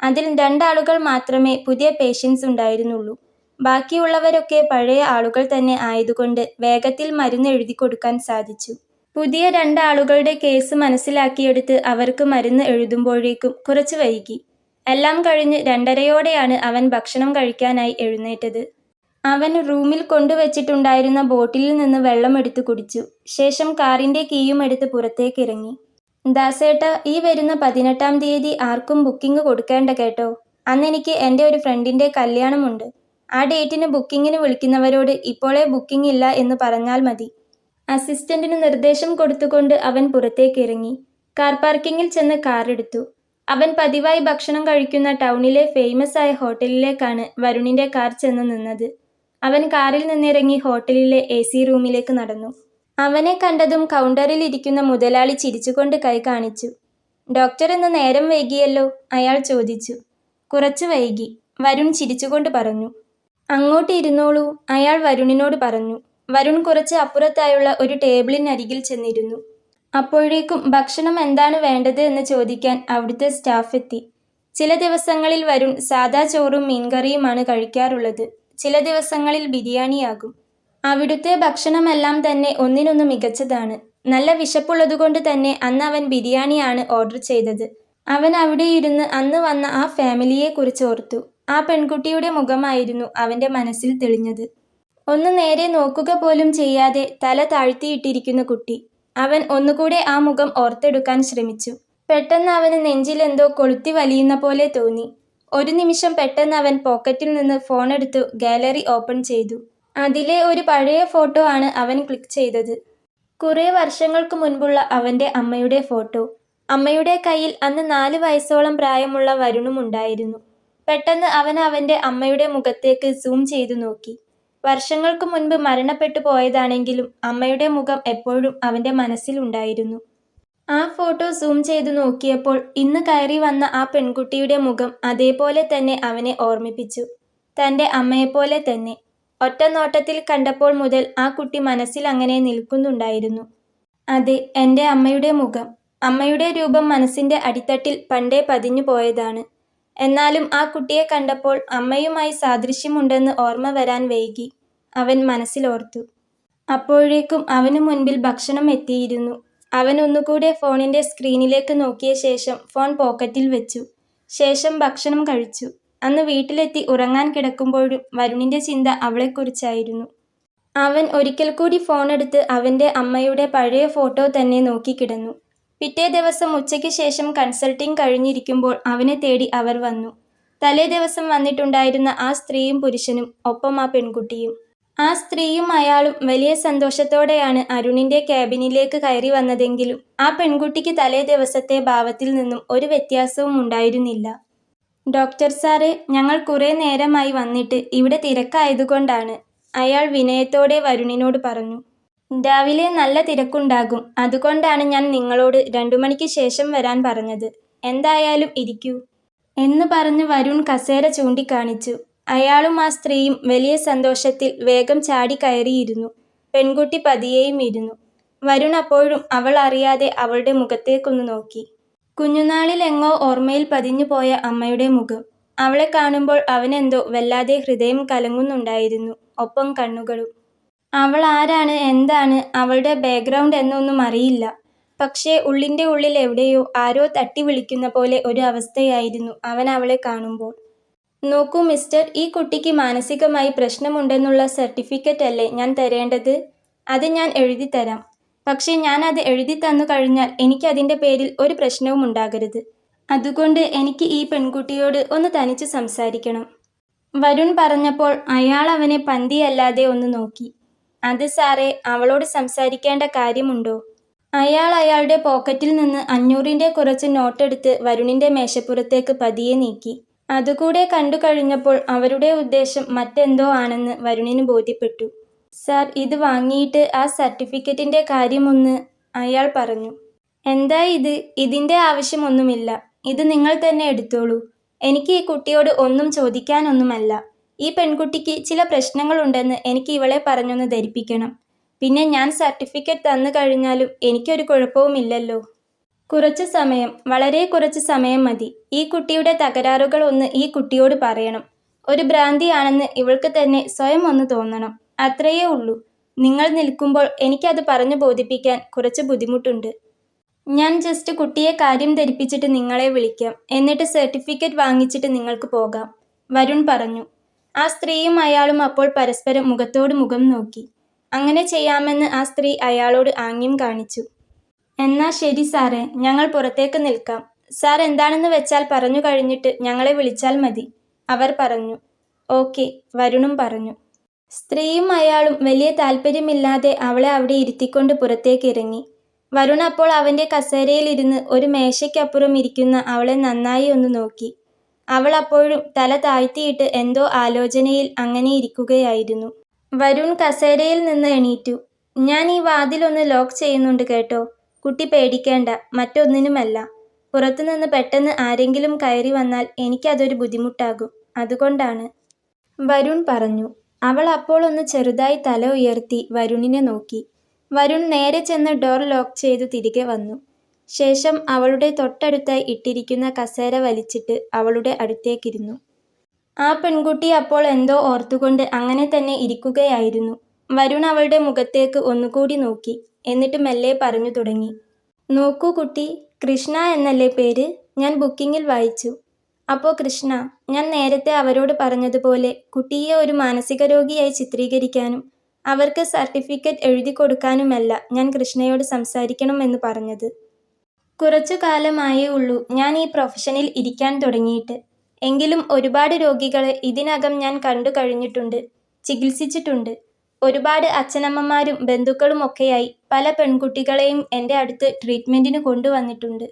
A: അതിൽ 2 ആളുകൾ മാത്രമേ പുതിയ പേഷ്യൻസ് ഉണ്ടായിരുന്നുള്ളൂ. ബാക്കിയുള്ളവരൊക്കെ പഴയ ആളുകൾ തന്നെ ആയതുകൊണ്ട് വേഗത്തിൽ മരുന്ന് എഴുതി കൊടുക്കാൻ സാധിച്ചു. പുതിയ 2 ആളുകളുടെ കേസ് മനസ്സിലാക്കിയെടുത്ത് അവർക്ക് മരുന്ന് എഴുതുമ്പോഴേക്കും കുറച്ച് വൈകി. എല്ലാം കഴിഞ്ഞ് 2:30യോടെയാണ് അവൻ ഭക്ഷണം കഴിക്കാനായി എഴുന്നേറ്റത്. അവൻ റൂമിൽ കൊണ്ടുവച്ചിട്ടുണ്ടായിരുന്ന ബോട്ടിലിൽ നിന്ന് വെള്ളം എടുത്ത് കുടിച്ചു. ശേഷം കാറിൻ്റെ കീയും എടുത്ത് പുറത്തേക്കിറങ്ങി. ദാസേട്ടാ, ഈ വരുന്ന 18-ാം തീയതി ആർക്കും ബുക്കിംഗ് കൊടുക്കേണ്ട കേട്ടോ. അന്നെനിക്ക് എൻ്റെ ഒരു ഫ്രണ്ടിൻ്റെ കല്യാണമുണ്ട്. ആ ഡേറ്റിന് ബുക്കിങ്ങിന് വിളിക്കുന്നവരോട് ഇപ്പോഴേ ബുക്കിംഗ് ഇല്ല എന്ന് പറഞ്ഞാൽ മതി. അസിസ്റ്റന്റിന് നിർദ്ദേശം കൊടുത്തുകൊണ്ട് അവൻ പുറത്തേക്കിറങ്ങി. കാർ പാർക്കിങ്ങിൽ ചെന്ന് കാറെടുത്തു. അവൻ പതിവായി ഭക്ഷണം കഴിക്കുന്ന ടൗണിലെ ഫേമസ് ആയ ഹോട്ടലിലേക്കാണ് വരുണിൻ്റെ കാർ ചെന്ന് നിന്നത്. അവൻ കാറിൽ നിന്നിറങ്ങി ഹോട്ടലിലെ AC റൂമിലേക്ക് നടന്നു. അവനെ കണ്ടതും കൗണ്ടറിൽ ഇരിക്കുന്ന മുതലാളി ചിരിച്ചുകൊണ്ട് കൈ കാണിച്ചു. ഡോക്ടർ ഇന്ന് നേരം വൈകിയല്ലോ, അയാൾ ചോദിച്ചു. കുറച്ച് വൈകി, വരുൺ ചിരിച്ചുകൊണ്ട് പറഞ്ഞു. അങ്ങോട്ട് ഇരുന്നോളൂ, അയാൾ വരുണിനോട് പറഞ്ഞു. വരുൺ കുറച്ച് അപ്പുറത്തായുള്ള ഒരു ടേബിളിനരികിൽ ചെന്നിരുന്നു. അപ്പോഴേക്കും ഭക്ഷണം എന്താണ് വേണ്ടത് എന്ന് ചോദിക്കാൻ അവിടുത്തെ സ്റ്റാഫ് എത്തി. ചില ദിവസങ്ങളിൽ വരുൺ സാദാ ചോറും മീൻകറിയുമാണ് കഴിക്കാറുള്ളത്. ചില ദിവസങ്ങളിൽ ബിരിയാണിയാകും. അവിടുത്തെ ഭക്ഷണമെല്ലാം തന്നെ ഒന്നിനൊന്ന് മികച്ചതാണ്. നല്ല വിശപ്പുള്ളതുകൊണ്ട് തന്നെ അന്ന് അവൻ ബിരിയാണിയാണ് ഓർഡർ ചെയ്തത്. അവൻ അവിടെയിരുന്ന് അന്ന് വന്ന ആ ഫാമിലിയെക്കുറിച്ച് ഓർത്തു. ആ പെൺകുട്ടിയുടെ മുഖമായിരുന്നു അവൻ്റെ മനസ്സിൽ തെളിഞ്ഞത്. ഒന്ന് നേരെ നോക്കുക പോലും ചെയ്യാതെ തല താഴ്ത്തിയിട്ടിരിക്കുന്ന കുട്ടി. അവൻ ഒന്നുകൂടെ ആ മുഖം ഓർത്തെടുക്കാൻ ശ്രമിച്ചു. പെട്ടെന്ന് അവന് നെഞ്ചിലെന്തോ കൊളുത്തി വലിയുന്ന പോലെ തോന്നി. ഒരു നിമിഷം പെട്ടെന്ന് അവൻ പോക്കറ്റിൽ നിന്ന് ഫോണെടുത്തു ഗാലറി ഓപ്പൺ ചെയ്തു. അതിലെ ഒരു പഴയ ഫോട്ടോ ആണ് അവൻ ക്ലിക്ക് ചെയ്തത്. കുറേ വർഷങ്ങൾക്ക് മുൻപുള്ള അവൻ്റെ അമ്മയുടെ ഫോട്ടോ. അമ്മയുടെ കയ്യിൽ അന്ന് 4 വയസ്സോളം പ്രായമുള്ള വരുണും ഉണ്ടായിരുന്നു. പെട്ടെന്ന് അവൻ അവൻ്റെ അമ്മയുടെ മുഖത്തേക്ക് സൂം ചെയ്തു നോക്കി. വർഷങ്ങൾക്ക് മുൻപ് മരണപ്പെട്ടു പോയതാണെങ്കിലും അമ്മയുടെ മുഖം എപ്പോഴും അവൻ്റെ മനസ്സിലുണ്ടായിരുന്നു. ആ ഫോട്ടോ സൂം ചെയ്തു നോക്കിയപ്പോൾ ഇന്ന് കയറി വന്ന ആ പെൺകുട്ടിയുടെ മുഖം അതേപോലെ തന്നെ അവനെ ഓർമ്മിപ്പിച്ചു. തൻ്റെ അമ്മയെപ്പോലെ തന്നെ. ഒറ്റ നോട്ടത്തിൽ കണ്ടപ്പോൾ മുതൽ ആ കുട്ടി മനസ്സിൽ അങ്ങനെ നിൽക്കുന്നുണ്ടായിരുന്നു. അതെ, എൻ്റെ അമ്മയുടെ മുഖം. അമ്മയുടെ രൂപം മനസ്സിൻ്റെ അടിത്തട്ടിൽ പണ്ടേ പതിഞ്ഞു പോയതാണ്. എന്നാലും ആ കുട്ടിയെ കണ്ടപ്പോൾ അമ്മയുമായി സാദൃശ്യമുണ്ടെന്ന് ഓർമ്മ വരാൻ വൈകി. അവൻ മനസ്സിലോർത്തു. അപ്പോഴേക്കും അവനു മുൻപിൽ ഭക്ഷണം എത്തിയിരുന്നു. അവൻ ഒന്നുകൂടെ ഫോണിൻ്റെ സ്ക്രീനിലേക്ക് നോക്കിയ ശേഷം ഫോൺ പോക്കറ്റിൽ വെച്ചു. ശേഷം ഭക്ഷണം കഴിച്ചു. അന്ന് വീട്ടിലെത്തി ഉറങ്ങാൻ കിടക്കുമ്പോഴും വരുണിൻ്റെ ചിന്ത അവളെക്കുറിച്ചായിരുന്നു. അവൻ ഒരിക്കൽ കൂടി ഫോണെടുത്ത് അവൻ്റെ അമ്മയുടെ പഴയ ഫോട്ടോ തന്നെ നോക്കിക്കിടന്നു. പിറ്റേ ദിവസം ഉച്ചയ്ക്ക് ശേഷം കൺസൾട്ടിംഗ് കഴിഞ്ഞിരിക്കുമ്പോൾ അവനെ തേടി അവർ വന്നു. തലേ ദിവസം വന്നിട്ടുണ്ടായിരുന്ന ആ സ്ത്രീയും പുരുഷനും ഒപ്പം ആ പെൺകുട്ടിയും. ആ സ്ത്രീയും അയാളും വലിയ സന്തോഷത്തോടെയാണ് അരുണിൻ്റെ ക്യാബിനിലേക്ക് കയറി വന്നതെങ്കിലും ആ പെൺകുട്ടിക്ക് തലേ ദിവസത്തെ ഭാവത്തിൽ നിന്നും ഒരു വ്യത്യാസവും ഉണ്ടായിരുന്നില്ല. ഡോക്ടർ സാറേ, ഞങ്ങൾ കുറേ നേരമായി വന്നിട്ട്. ഇവിടെ തിരക്കായതുകൊണ്ടാണ്, അയാൾ വിനയത്തോടെ വരുണിനോട് പറഞ്ഞു. രാവിലെ നല്ല തിരക്കുണ്ടാകും. അതുകൊണ്ടാണ് ഞാൻ നിങ്ങളോട് 2 മണിക്ക് ശേഷം വരാൻ പറഞ്ഞത്. എന്തായാലും ഇരിക്കൂ എന്ന് പറഞ്ഞ് വരുൺ കസേര ചൂണ്ടിക്കാണിച്ചു. അയാളും ആ സ്ത്രീയും വലിയ സന്തോഷത്തിൽ വേഗം ചാടി കയറിയിരുന്നു. പെൺകുട്ടി പതിയെയും ഇരുന്നു. വരുൺ അപ്പോഴും അവൾ അറിയാതെ അവളുടെ മുഖത്തേക്കൊന്ന് നോക്കി. കുഞ്ഞുനാളിൽ എങ്ങോ ഓർമ്മയിൽ പതിഞ്ഞു പോയ അമ്മയുടെ മുഖം. അവളെ കാണുമ്പോൾ അവനെന്തോ വല്ലാതെ ഹൃദയം കലങ്ങുന്നുണ്ടായിരുന്നു. ഒപ്പം കണ്ണുകളും. അവൾ ആരാണ്, എന്താണ് അവളുടെ ബാക്ക്ഗ്രൗണ്ട് എന്നൊന്നും അറിയില്ല. പക്ഷേ ഉള്ളിൻ്റെ ഉള്ളിൽ എവിടെയോ ആരോ തട്ടി വിളിക്കുന്ന പോലെ ഒരു അവസ്ഥയായിരുന്നു അവൻ അവളെ കാണുമ്പോൾ. നോക്കൂ മിസ്റ്റർ, ഈ കുട്ടിക്ക് മാനസികമായി പ്രശ്നമുണ്ടെന്നുള്ള സർട്ടിഫിക്കറ്റ് അല്ലേ ഞാൻ തരേണ്ടത്? അത് ഞാൻ എഴുതിത്തരാം. പക്ഷേ ഞാൻ അത് എഴുതി തന്നു കഴിഞ്ഞാൽ എനിക്കതിൻ്റെ പേരിൽ ഒരു പ്രശ്നവും ഉണ്ടാകരുത്. അതുകൊണ്ട് എനിക്ക് ഈ പെൺകുട്ടിയോട് ഒന്ന് തനിച്ച് സംസാരിക്കണം. വരുൺ പറഞ്ഞപ്പോൾ അയാൾ അവനെ പന്തിയല്ലാതെ ഒന്ന് നോക്കി. അത് സാറേ, അവളോട് സംസാരിക്കേണ്ട കാര്യമുണ്ടോ? അയാൾ അയാളുടെ പോക്കറ്റിൽ നിന്ന് 500ൻ്റെ കുറച്ച് നോട്ടെടുത്ത് വരുണിൻ്റെ മേശപ്പുറത്തേക്ക് പതിയെ നീക്കി. അതുകൂടെ കണ്ടു കഴിഞ്ഞപ്പോൾ അവരുടെ ഉദ്ദേശം മറ്റെന്തോ ആണെന്ന് വരുണിന് ബോധ്യപ്പെട്ടു. സാർ, ഇത് വാങ്ങിയിട്ട് ആ സർട്ടിഫിക്കറ്റിൻ്റെ കാര്യമൊന്ന്, അയാൾ പറഞ്ഞു. എന്താ ഇത്? ഇതിൻ്റെ ആവശ്യമൊന്നുമില്ല. ഇത് നിങ്ങൾ തന്നെ എടുത്തോളൂ. എനിക്ക് ഈ കുട്ടിയോട് ഒന്നും ചോദിക്കാനൊന്നുമല്ല. ഈ പെൺകുട്ടിക്ക് ചില പ്രശ്നങ്ങളുണ്ടെന്ന് എനിക്ക് ഇവളെ പറഞ്ഞൊന്ന് ധരിപ്പിക്കണം. പിന്നെ ഞാൻ സർട്ടിഫിക്കറ്റ് തന്നു കഴിഞ്ഞാലും എനിക്കൊരു കുഴപ്പവുമില്ലല്ലോ. കുറച്ച് സമയം, വളരെ കുറച്ച് സമയം മതി. ഈ കുട്ടിയുടെ തകരാറുകൾ ഒന്ന് ഈ കുട്ടിയോട് പറയണം. ഒരു ഭ്രാന്തിയാണെന്ന് ഇവൾക്ക് തന്നെ സ്വയം ഒന്ന് തോന്നണം. അത്രയേ ഉള്ളൂ. നിങ്ങൾ നിൽക്കുമ്പോൾ എനിക്കത് പറഞ്ഞു ബോധിപ്പിക്കാൻ കുറച്ച് ബുദ്ധിമുട്ടുണ്ട്. ഞാൻ ജസ്റ്റ് കുട്ടിയെ കാര്യം ധരിപ്പിച്ചിട്ട് നിങ്ങളെ വിളിക്കാം. എന്നിട്ട് സർട്ടിഫിക്കറ്റ് വാങ്ങിച്ചിട്ട് നിങ്ങൾക്ക് പോകാം, വരുൺ പറഞ്ഞു. ആ സ്ത്രീയും അയാളും അപ്പോൾ പരസ്പരം മുഖത്തോട് മുഖം നോക്കി. അങ്ങനെ ചെയ്യാമെന്ന് ആ സ്ത്രീ അയാളോട് ആംഗ്യം കാണിച്ചു. എന്നാ ശരി സാറേ, ഞങ്ങൾ പുറത്തേക്ക് നിൽക്കാം. സാർ എന്താണെന്ന് വെച്ചാൽ പറഞ്ഞു കഴിഞ്ഞിട്ട് ഞങ്ങളെ വിളിച്ചാൽ മതി, അവർ പറഞ്ഞു. ഓക്കെ, വരുണും പറഞ്ഞു. സ്ത്രീയും അയാളും വലിയ താല്പര്യമില്ലാതെ അവളെ അവിടെ ഇരുത്തിക്കൊണ്ട് പുറത്തേക്ക് ഇറങ്ങി. വരുൺ അപ്പോൾ അവൻ്റെ കസേരയിലിരുന്ന് ഒരു മേശയ്ക്കപ്പുറം ഇരിക്കുന്ന അവളെ നന്നായി ഒന്ന് നോക്കി. അവൾ അപ്പോഴും തല താഴ്ത്തിയിട്ട് എന്തോ ആലോചനയിൽ അങ്ങനെ ഇരിക്കുകയായിരുന്നു. വരുൺ കസേരയിൽ നിന്ന് എണീറ്റു. ഞാൻ ഈ വാതിലൊന്ന് ലോക്ക് ചെയ്യുന്നുണ്ട് കേട്ടോ. കുട്ടി പേടിക്കേണ്ട, മറ്റൊന്നിനുമല്ല. പുറത്തുനിന്ന് പെട്ടെന്ന് ആരെങ്കിലും കയറി വന്നാൽ എനിക്കതൊരു ബുദ്ധിമുട്ടാകും, അതുകൊണ്ടാണ്, വരുൺ പറഞ്ഞു. അവൾ അപ്പോൾ ഒന്ന് ചെറുതായി തല ഉയർത്തി വരുണിനെ നോക്കി. വരുൺ നേരെ ചെന്ന് ഡോർ ലോക്ക് ചെയ്തു തിരികെ വന്നു. ശേഷം അവളുടെ തൊട്ടടുത്തായി ഇട്ടിരിക്കുന്ന കസേര വലിച്ചിട്ട് അവളുടെ അടുത്തേക്കിരുന്നു. ആ പെൺകുട്ടി അപ്പോൾ എന്തോ ഓർത്തുകൊണ്ട് അങ്ങനെ തന്നെ ഇരിക്കുകയായിരുന്നു. വരുൺ അവളുടെ മുഖത്തേക്ക് ഒന്നുകൂടി നോക്കി. എന്നിട്ട് മെല്ലെ പറഞ്ഞു തുടങ്ങി. നോക്കൂ കുട്ടി, കൃഷ്ണ എന്നല്ലേ പേര്? ഞാൻ ബുക്കിങ്ങിൽ വായിച്ചു. അപ്പോൾ കൃഷ്ണ, ഞാൻ നേരത്തെ അവരോട് പറഞ്ഞതുപോലെ കുട്ടിയെ ഒരു മാനസിക രോഗിയായി ചിത്രീകരിക്കാനും അവർക്ക് സർട്ടിഫിക്കറ്റ് എഴുതി കൊടുക്കാനുമല്ല ഞാൻ കൃഷ്ണയോട് സംസാരിക്കണം എന്ന് പറഞ്ഞത്. കുറച്ചു കാലമായേ ഉള്ളൂ ഞാൻ ഈ പ്രൊഫഷനിൽ ഇരിക്കാൻ തുടങ്ങിയിട്ട്. എങ്കിലും ഒരുപാട് രോഗികളെ ഇതിനകം ഞാൻ കണ്ടു കഴിഞ്ഞിട്ടുണ്ട്, ചികിത്സിച്ചിട്ടുണ്ട്. ഒരുപാട് അച്ഛനമ്മമാരും ബന്ധുക്കളും ഒക്കെയായി പല പെൺകുട്ടികളെയും എൻ്റെ അടുത്ത് ട്രീറ്റ്മെൻറ്റിന് കൊണ്ടുവന്നിട്ടുണ്ട്.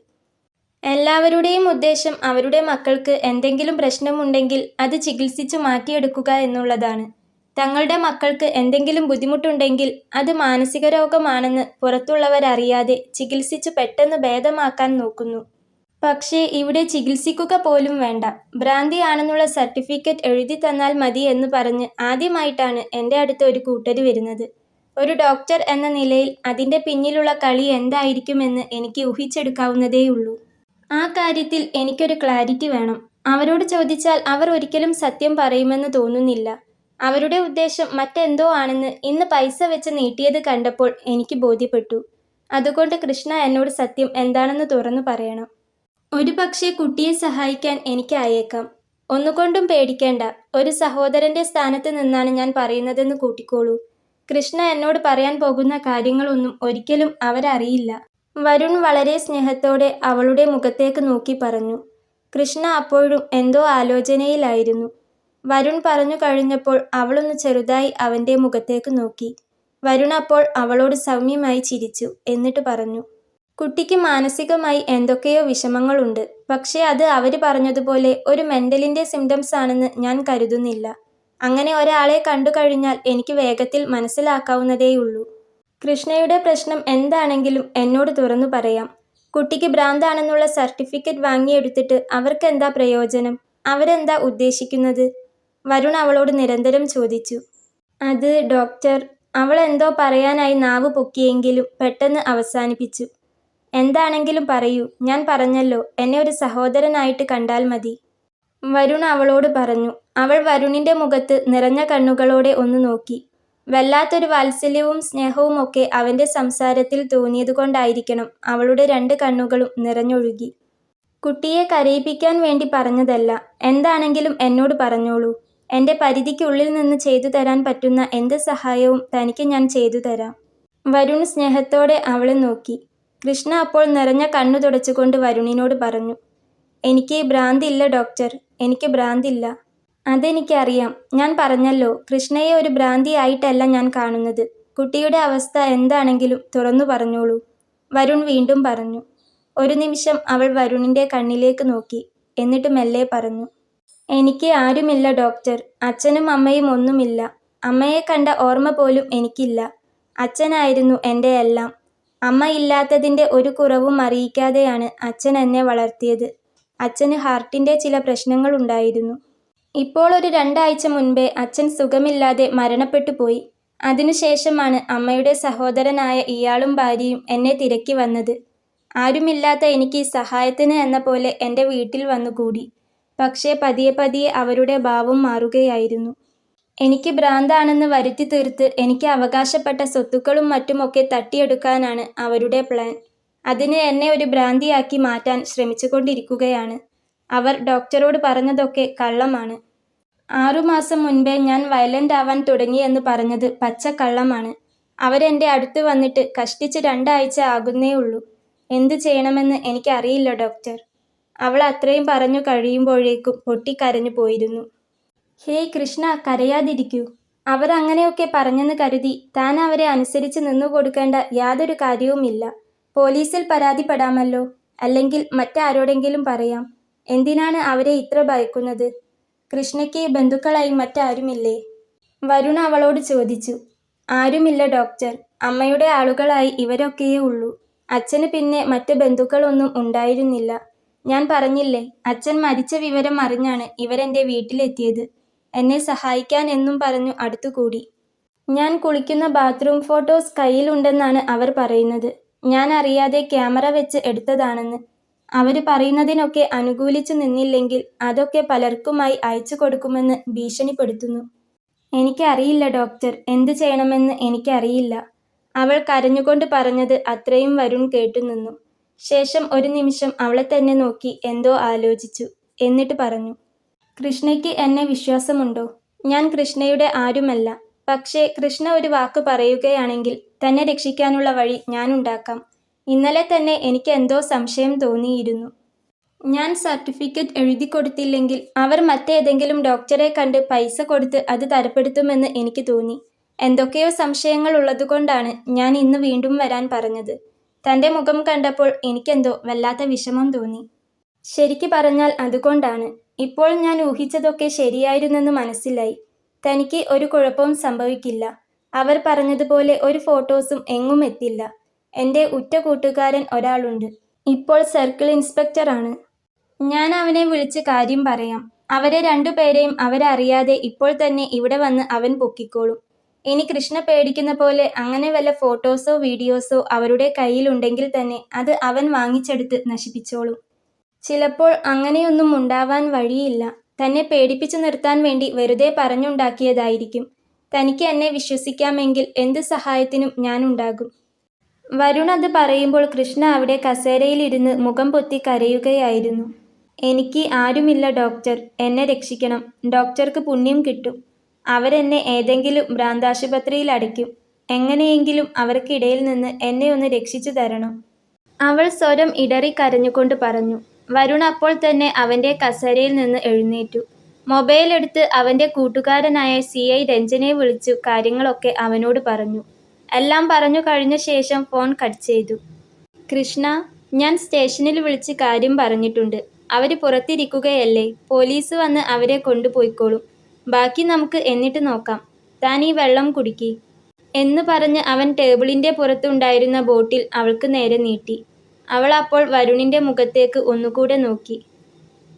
A: എല്ലാവരുടെയും ഉദ്ദേശം അവരുടെ മക്കൾക്ക് എന്തെങ്കിലും പ്രശ്നമുണ്ടെങ്കിൽ അത് ചികിത്സിച്ചു മാറ്റിയെടുക്കുക എന്നുള്ളതാണ്. തങ്ങളുടെ മക്കൾക്ക് എന്തെങ്കിലും ബുദ്ധിമുട്ടുണ്ടെങ്കിൽ അത് മാനസിക രോഗമാണെന്ന് പുറത്തുള്ളവരറിയാതെ ചികിത്സിച്ചു പെട്ടെന്ന് ഭേദമാക്കാൻ നോക്കുന്നു. പക്ഷേ ഇവിടെ ചികിത്സിക്കുക പോലും വേണ്ട, ഭ്രാന്തിയാണെന്നുള്ള സർട്ടിഫിക്കറ്റ് എഴുതി തന്നാൽ മതി എന്ന് പറഞ്ഞ് ആദ്യമായിട്ടാണ് എൻ്റെ അടുത്ത് ഒരു കൂട്ടർ വരുന്നത്. ഒരു ഡോക്ടർ എന്ന നിലയിൽ അതിൻ്റെ പിന്നിലുള്ള കളി എന്തായിരിക്കുമെന്ന് എനിക്ക് ഊഹിച്ചെടുക്കാവുന്നതേയുള്ളൂ. ആ കാര്യത്തിൽ എനിക്കൊരു ക്ലാരിറ്റി വേണം. അവരോട് ചോദിച്ചാൽ അവർ ഒരിക്കലും സത്യം പറയുമെന്ന് തോന്നുന്നില്ല. അവരുടെ ഉദ്ദേശം മറ്റെന്തോ ആണെന്ന് ഇന്ന് പൈസ വെച്ച് നീട്ടിയത് കണ്ടപ്പോൾ എനിക്ക് ബോധ്യപ്പെട്ടു. അതുകൊണ്ട് കൃഷ്ണ എന്നോട് സത്യം എന്താണെന്ന് തുറന്നു പറയണം. ഒരു പക്ഷേ കുട്ടിയെ സഹായിക്കാൻ എനിക്കായേക്കാം. ഒന്നുകൊണ്ടും പേടിക്കേണ്ട, ഒരു സഹോദരൻ്റെ സ്ഥാനത്ത് നിന്നാണ് ഞാൻ പറയുന്നതെന്ന് കൂട്ടിക്കോളൂ. കൃഷ്ണ എന്നോട് പറയാൻ പോകുന്ന കാര്യങ്ങളൊന്നും ഒരിക്കലും അവരറിയില്ല. വരുൺ വളരെ സ്നേഹത്തോടെ അവളുടെ മുഖത്തേക്ക് നോക്കി പറഞ്ഞു. കൃഷ്ണ അപ്പോഴും എന്തോ ആലോചനയിലായിരുന്നു. വരുൺ പറഞ്ഞു കഴിഞ്ഞപ്പോൾ അവളൊന്ന് ചെറുതായി അവൻ്റെ മുഖത്തേക്ക് നോക്കി. വരുൺ അപ്പോൾ അവളോട് സൗമ്യമായി ചിരിച്ചു. എന്നിട്ട് പറഞ്ഞു, കുട്ടിക്ക് മാനസികമായി എന്തൊക്കെയോ വിഷമങ്ങളുണ്ട്. പക്ഷേ അത് അവർ പറഞ്ഞതുപോലെ ഒരു മെൻ്റലിൻ്റെ സിംറ്റംസ് ആണെന്ന് ഞാൻ കരുതുന്നില്ല. അങ്ങനെ ഒരാളെ കണ്ടു കഴിഞ്ഞാൽ എനിക്ക് വേഗത്തിൽ മനസ്സിലാക്കാവുന്നതേയുള്ളൂ. കൃഷ്ണയുടെ പ്രശ്നം എന്താണെങ്കിലും എന്നോട് തുറന്നു പറയാം. കുട്ടിക്ക് ഭ്രാന്താണെന്നുള്ള സർട്ടിഫിക്കറ്റ് വാങ്ങിയെടുത്തിട്ട് അവർക്കെന്താ പ്രയോജനം? അവരെന്താ ഉദ്ദേശിക്കുന്നത്? വരുൺ അവളോട് നിരന്തരം ചോദിച്ചു. അത് ഡോക്ടർ, അവൾ എന്തോ പറയാനായി നാവ് പൊക്കിയെങ്കിലും പെട്ടെന്ന് അവസാനിപ്പിച്ചു. എന്താണെങ്കിലും പറയൂ, ഞാൻ പറഞ്ഞല്ലോ, എന്നെ ഒരു സഹോദരനായിട്ട് കണ്ടാൽ മതി. വരുൺ അവളോട് പറഞ്ഞു. അവൾ വരുണിൻ്റെ മുഖത്ത് നിറഞ്ഞ കണ്ണുകളോടെ ഒന്ന് നോക്കി. വല്ലാത്തൊരു വാത്സല്യവും സ്നേഹവും ഒക്കെ അവൻ്റെ സംസാരത്തിൽ തോന്നിയതുകൊണ്ടായിരിക്കണം അവളുടെ 2 കണ്ണുകളും നിറഞ്ഞൊഴുകി. കുട്ടിയെ കരയിപ്പിക്കാൻ വേണ്ടി പറഞ്ഞതല്ല. എന്താണെങ്കിലും എന്നോട് പറഞ്ഞോളൂ. എൻ്റെ പരിധിക്കുള്ളിൽ നിന്ന് ചെയ്തു തരാൻ പറ്റുന്ന എന്ത് സഹായവും തനിക്ക് ഞാൻ ചെയ്തു തരാം. വരുൺ സ്നേഹത്തോടെ അവളെ നോക്കി. കൃഷ്ണ അപ്പോൾ നിറഞ്ഞ കണ്ണു തുടച്ചുകൊണ്ട് വരുണിനോട് പറഞ്ഞു. എനിക്ക് ഭ്രാന്തില്ല ഡോക്ടർ, എനിക്ക് ഭ്രാന്തില്ല. അതെനിക്കറിയാം. ഞാൻ പറഞ്ഞല്ലോ, കൃഷ്ണയെ ഒരു ഭ്രാന്തിയായിട്ടല്ല ഞാൻ കാണുന്നത്. കുട്ടിയുടെ അവസ്ഥ എന്താണെങ്കിലും തുറന്നു പറഞ്ഞോളൂ. വരുൺ വീണ്ടും പറഞ്ഞു. ഒരു നിമിഷം അവൾ വരുണിൻ്റെ കണ്ണിലേക്ക് നോക്കി. എന്നിട്ട് മെല്ലെ പറഞ്ഞു. എനിക്ക് ആരുമില്ല ഡോക്ടർ. അച്ഛനും അമ്മയും ഒന്നുമില്ല. അമ്മയെ കണ്ട ഓർമ്മ പോലും എനിക്കില്ല. അച്ഛനായിരുന്നു എൻ്റെ എല്ലാം. അമ്മ ഇല്ലാത്തതിൻ്റെ ഒരു കുറവും അറിയിക്കാതെയാണ് അച്ഛൻ എന്നെ വളർത്തിയത്. അച്ഛന് ഹാർട്ടിൻ്റെ ചില പ്രശ്നങ്ങളുണ്ടായിരുന്നു. ഇപ്പോൾ ഒരു 2 ആഴ്ച മുൻപേ അച്ഛൻ സുഖമില്ലാതെ മരണപ്പെട്ടു പോയി. അതിനുശേഷമാണ് അമ്മയുടെ സഹോദരനായ ഇയാളും ഭാര്യയും എന്നെ തിരക്കി വന്നത്. ആരുമില്ലാത്ത എനിക്ക് സഹായത്തിന് എന്ന പോലെ എൻ്റെ വീട്ടിൽ വന്നുകൂടി. പക്ഷേ പതിയെ പതിയെ അവരുടെ ഭാവം മാറുകയായിരുന്നു. എനിക്ക് ഭ്രാന്താണെന്ന് വരുത്തി തീർത്ത് എനിക്ക് അവകാശപ്പെട്ട സ്വത്തുക്കളും മറ്റുമൊക്കെ തട്ടിയെടുക്കാനാണ് അവരുടെ പ്ലാൻ. അതിന് എന്നെ ഒരു ഭ്രാന്തിയാക്കി മാറ്റാൻ ശ്രമിച്ചുകൊണ്ടിരിക്കുകയാണ്. അവർ ഡോക്ടറോട് പറഞ്ഞതൊക്കെ കള്ളമാണ്. 6 മാസം മുൻപേ ഞാൻ വയലൻ്റ് ആവാൻ തുടങ്ങിയെന്ന് പറഞ്ഞത് പച്ചക്കള്ളമാണ്. അവരെൻ്റെ അടുത്ത് വന്നിട്ട് കഷ്ടിച്ച് 2 ആഴ്ച ആകുന്നേ ഉള്ളൂ. എന്ത് ചെയ്യണമെന്ന് എനിക്കറിയില്ല ഡോക്ടർ. അവൾ അത്രയും പറഞ്ഞു കഴിയുമ്പോഴേക്കും പൊട്ടിക്കരഞ്ഞു പോയിരുന്നു. ഹേയ് കൃഷ്ണ, കരയാതിരിക്കൂ. അവർ അങ്ങനെയൊക്കെ പറഞ്ഞെന്ന് കരുതി താൻ അവരെ അനുസരിച്ച് നിന്നുകൊടുക്കേണ്ട യാതൊരു കാര്യവുമില്ല. പോലീസിൽ പരാതിപ്പെടാമല്ലോ, അല്ലെങ്കിൽ മറ്റാരോടെങ്കിലും പറയാം. എന്തിനാണ് അവരെ ഇത്ര ഭയക്കുന്നത്? കൃഷ്ണയ്ക്ക് ബന്ധുക്കളായി മറ്റാരുമില്ലേ? വരുൺ അവളോട് ചോദിച്ചു. ആരുമില്ല ഡോക്ടർ. അമ്മയുടെ ആളുകളായി ഇവരൊക്കെയേ ഉള്ളൂ. അച്ഛന് പിന്നെ മറ്റ് ബന്ധുക്കളൊന്നും ഉണ്ടായിരുന്നില്ല. ഞാൻ പറഞ്ഞില്ലേ, അച്ഛൻ മരിച്ച വിവരം അറിഞ്ഞാണ് ഇവരെൻ്റെ വീട്ടിലെത്തിയത്. എന്നെ സഹായിക്കാൻ എന്നും പറഞ്ഞു അടുത്തുകൂടി. ഞാൻ കുളിക്കുന്ന ബാത്റൂം ഫോട്ടോസ് കയ്യിലുണ്ടെന്നാണ് അവർ പറയുന്നത്. ഞാൻ അറിയാതെ ക്യാമറ വെച്ച് എടുത്തതാണെന്ന്. അവര് പറയുന്നതിനൊക്കെ അനുകൂലിച്ചു നിന്നില്ലെങ്കിൽ അതൊക്കെ പലർക്കുമായി അയച്ചു കൊടുക്കുമെന്ന് ഭീഷണിപ്പെടുത്തുന്നു. എനിക്കറിയില്ല ഡോക്ടർ, എന്തു ചെയ്യണമെന്ന് എനിക്കറിയില്ല. അവൾ കരഞ്ഞുകൊണ്ട് പറഞ്ഞത് അത്രയും വരുൺ കേട്ടുനിന്നു. ശേഷം ഒരു നിമിഷം അവളെ തന്നെ നോക്കി എന്തോ ആലോചിച്ചു. എന്നിട്ട് പറഞ്ഞു, കൃഷ്ണയ്ക്ക് എന്നെ വിശ്വാസമുണ്ടോ? ഞാൻ കൃഷ്ണയുടെ ആരുമല്ല. പക്ഷേ കൃഷ്ണ ഒരു വാക്ക് പറയുകയാണെങ്കിൽ തന്നെ രക്ഷിക്കാനുള്ള വഴി ഞാനുണ്ടാക്കാം. ഇന്നലെ തന്നെ എനിക്ക് എന്തോ സംശയം തോന്നിയിരുന്നു. ഞാൻ സർട്ടിഫിക്കറ്റ് എഴുതിക്കൊടുത്തില്ലെങ്കിൽ അവർ മറ്റേതെങ്കിലും ഡോക്ടറെ കണ്ട് പൈസ കൊടുത്ത് അത് തരപ്പെടുത്തുമെന്ന് എനിക്ക് തോന്നി. എന്തൊക്കെയോ സംശയങ്ങൾ ഉള്ളതുകൊണ്ടാണ് ഞാൻ ഇന്ന് വീണ്ടും വരാൻ പറഞ്ഞത്. തൻ്റെ മുഖം കണ്ടപ്പോൾ എനിക്കെന്തോ വല്ലാത്ത വിഷമം തോന്നി. ശരിക്ക് പറഞ്ഞാൽ അതുകൊണ്ടാണ്. ഇപ്പോൾ ഞാൻ ഊഹിച്ചതൊക്കെ ശരിയായിരുന്നെന്ന് മനസ്സിലായി. തനിക്ക് ഒരു കുഴപ്പവും സംഭവിക്കില്ല. അവർ പറഞ്ഞതുപോലെ ഒരു ഫോട്ടോസും എങ്ങും എത്തില്ല. എൻ്റെ ഉറ്റ കൂട്ടുകാരൻ ഒരാളുണ്ട്. ഇപ്പോൾ സർക്കിൾ ഇൻസ്പെക്ടറാണ്. ഞാൻ അവനെ വിളിച്ച് കാര്യം പറയാം. അവരെ രണ്ടുപേരെയും അവരറിയാതെ ഇപ്പോൾ തന്നെ ഇവിടെ വന്ന് അവൻ പൊക്കിക്കോളും. ഇനി കൃഷ്ണ പേടിക്കുന്ന പോലെ അങ്ങനെ വല്ല ഫോട്ടോസോ വീഡിയോസോ അവരുടെ കയ്യിലുണ്ടെങ്കിൽ തന്നെ അത് അവൻ വാങ്ങിച്ചെടുത്ത് നശിപ്പിച്ചോളും. ചിലപ്പോൾ അങ്ങനെയൊന്നും ഉണ്ടാവാൻ വഴിയില്ല. തന്നെ പേടിപ്പിച്ചു നിർത്താൻ വേണ്ടി വെറുതെ പറഞ്ഞുണ്ടാക്കിയതായിരിക്കും. തനിക്ക് എന്നെ വിശ്വസിക്കാമെങ്കിൽ എന്ത് സഹായത്തിനും ഞാനുണ്ടാകും. വരുൺ അത് പറയുമ്പോൾ കൃഷ്ണ അവിടെ കസേരയിലിരുന്ന് മുഖം പൊത്തി കരയുകയായിരുന്നു. എനിക്ക് ആരുമില്ല ഡോക്ടർ, എന്നെ രക്ഷിക്കണം. ഡോക്ടർക്ക് പുണ്യം കിട്ടും. അവരെന്നെ ഏതെങ്കിലും ഭ്രാന്താശുപത്രിയിൽ അടയ്ക്കും. എങ്ങനെയെങ്കിലും അവർക്കിടയിൽ നിന്ന് എന്നെ ഒന്ന് രക്ഷിച്ചു തരണം. അവൾ സ്വരം ഇടറി കരഞ്ഞുകൊണ്ട് പറഞ്ഞു. വരുൺ അപ്പോൾ തന്നെ അവൻ്റെ കസേരയിൽ നിന്ന് എഴുന്നേറ്റു. മൊബൈൽ എടുത്ത് അവൻ്റെ കൂട്ടുകാരനായ CI രഞ്ജനെ വിളിച്ചു കാര്യങ്ങളൊക്കെ അവനോട് പറഞ്ഞു. എല്ലാം പറഞ്ഞു കഴിഞ്ഞ ശേഷം ഫോൺ കട്ട് ചെയ്തു. കൃഷ്ണ, ഞാൻ സ്റ്റേഷനിൽ വിളിച്ച് കാര്യം പറഞ്ഞിട്ടുണ്ട്. അവര് പുറത്തിരിക്കുകയല്ലേ. പോലീസ് വന്ന് അവരെ കൊണ്ടുപോയിക്കോളും. ബാക്കി നമുക്ക് എന്നിട്ട് നോക്കാം. താൻ ഈ വെള്ളം കുടിക്ക് എന്ന് പറഞ്ഞ് അവൻ ടേബിളിൻ്റെ പുറത്തുണ്ടായിരുന്ന ബോട്ടിൽ അവൾക്ക് നേരെ നീട്ടി. അവൾ അപ്പോൾ വരുണിൻ്റെ മുഖത്തേക്ക് ഒന്നുകൂടെ നോക്കി.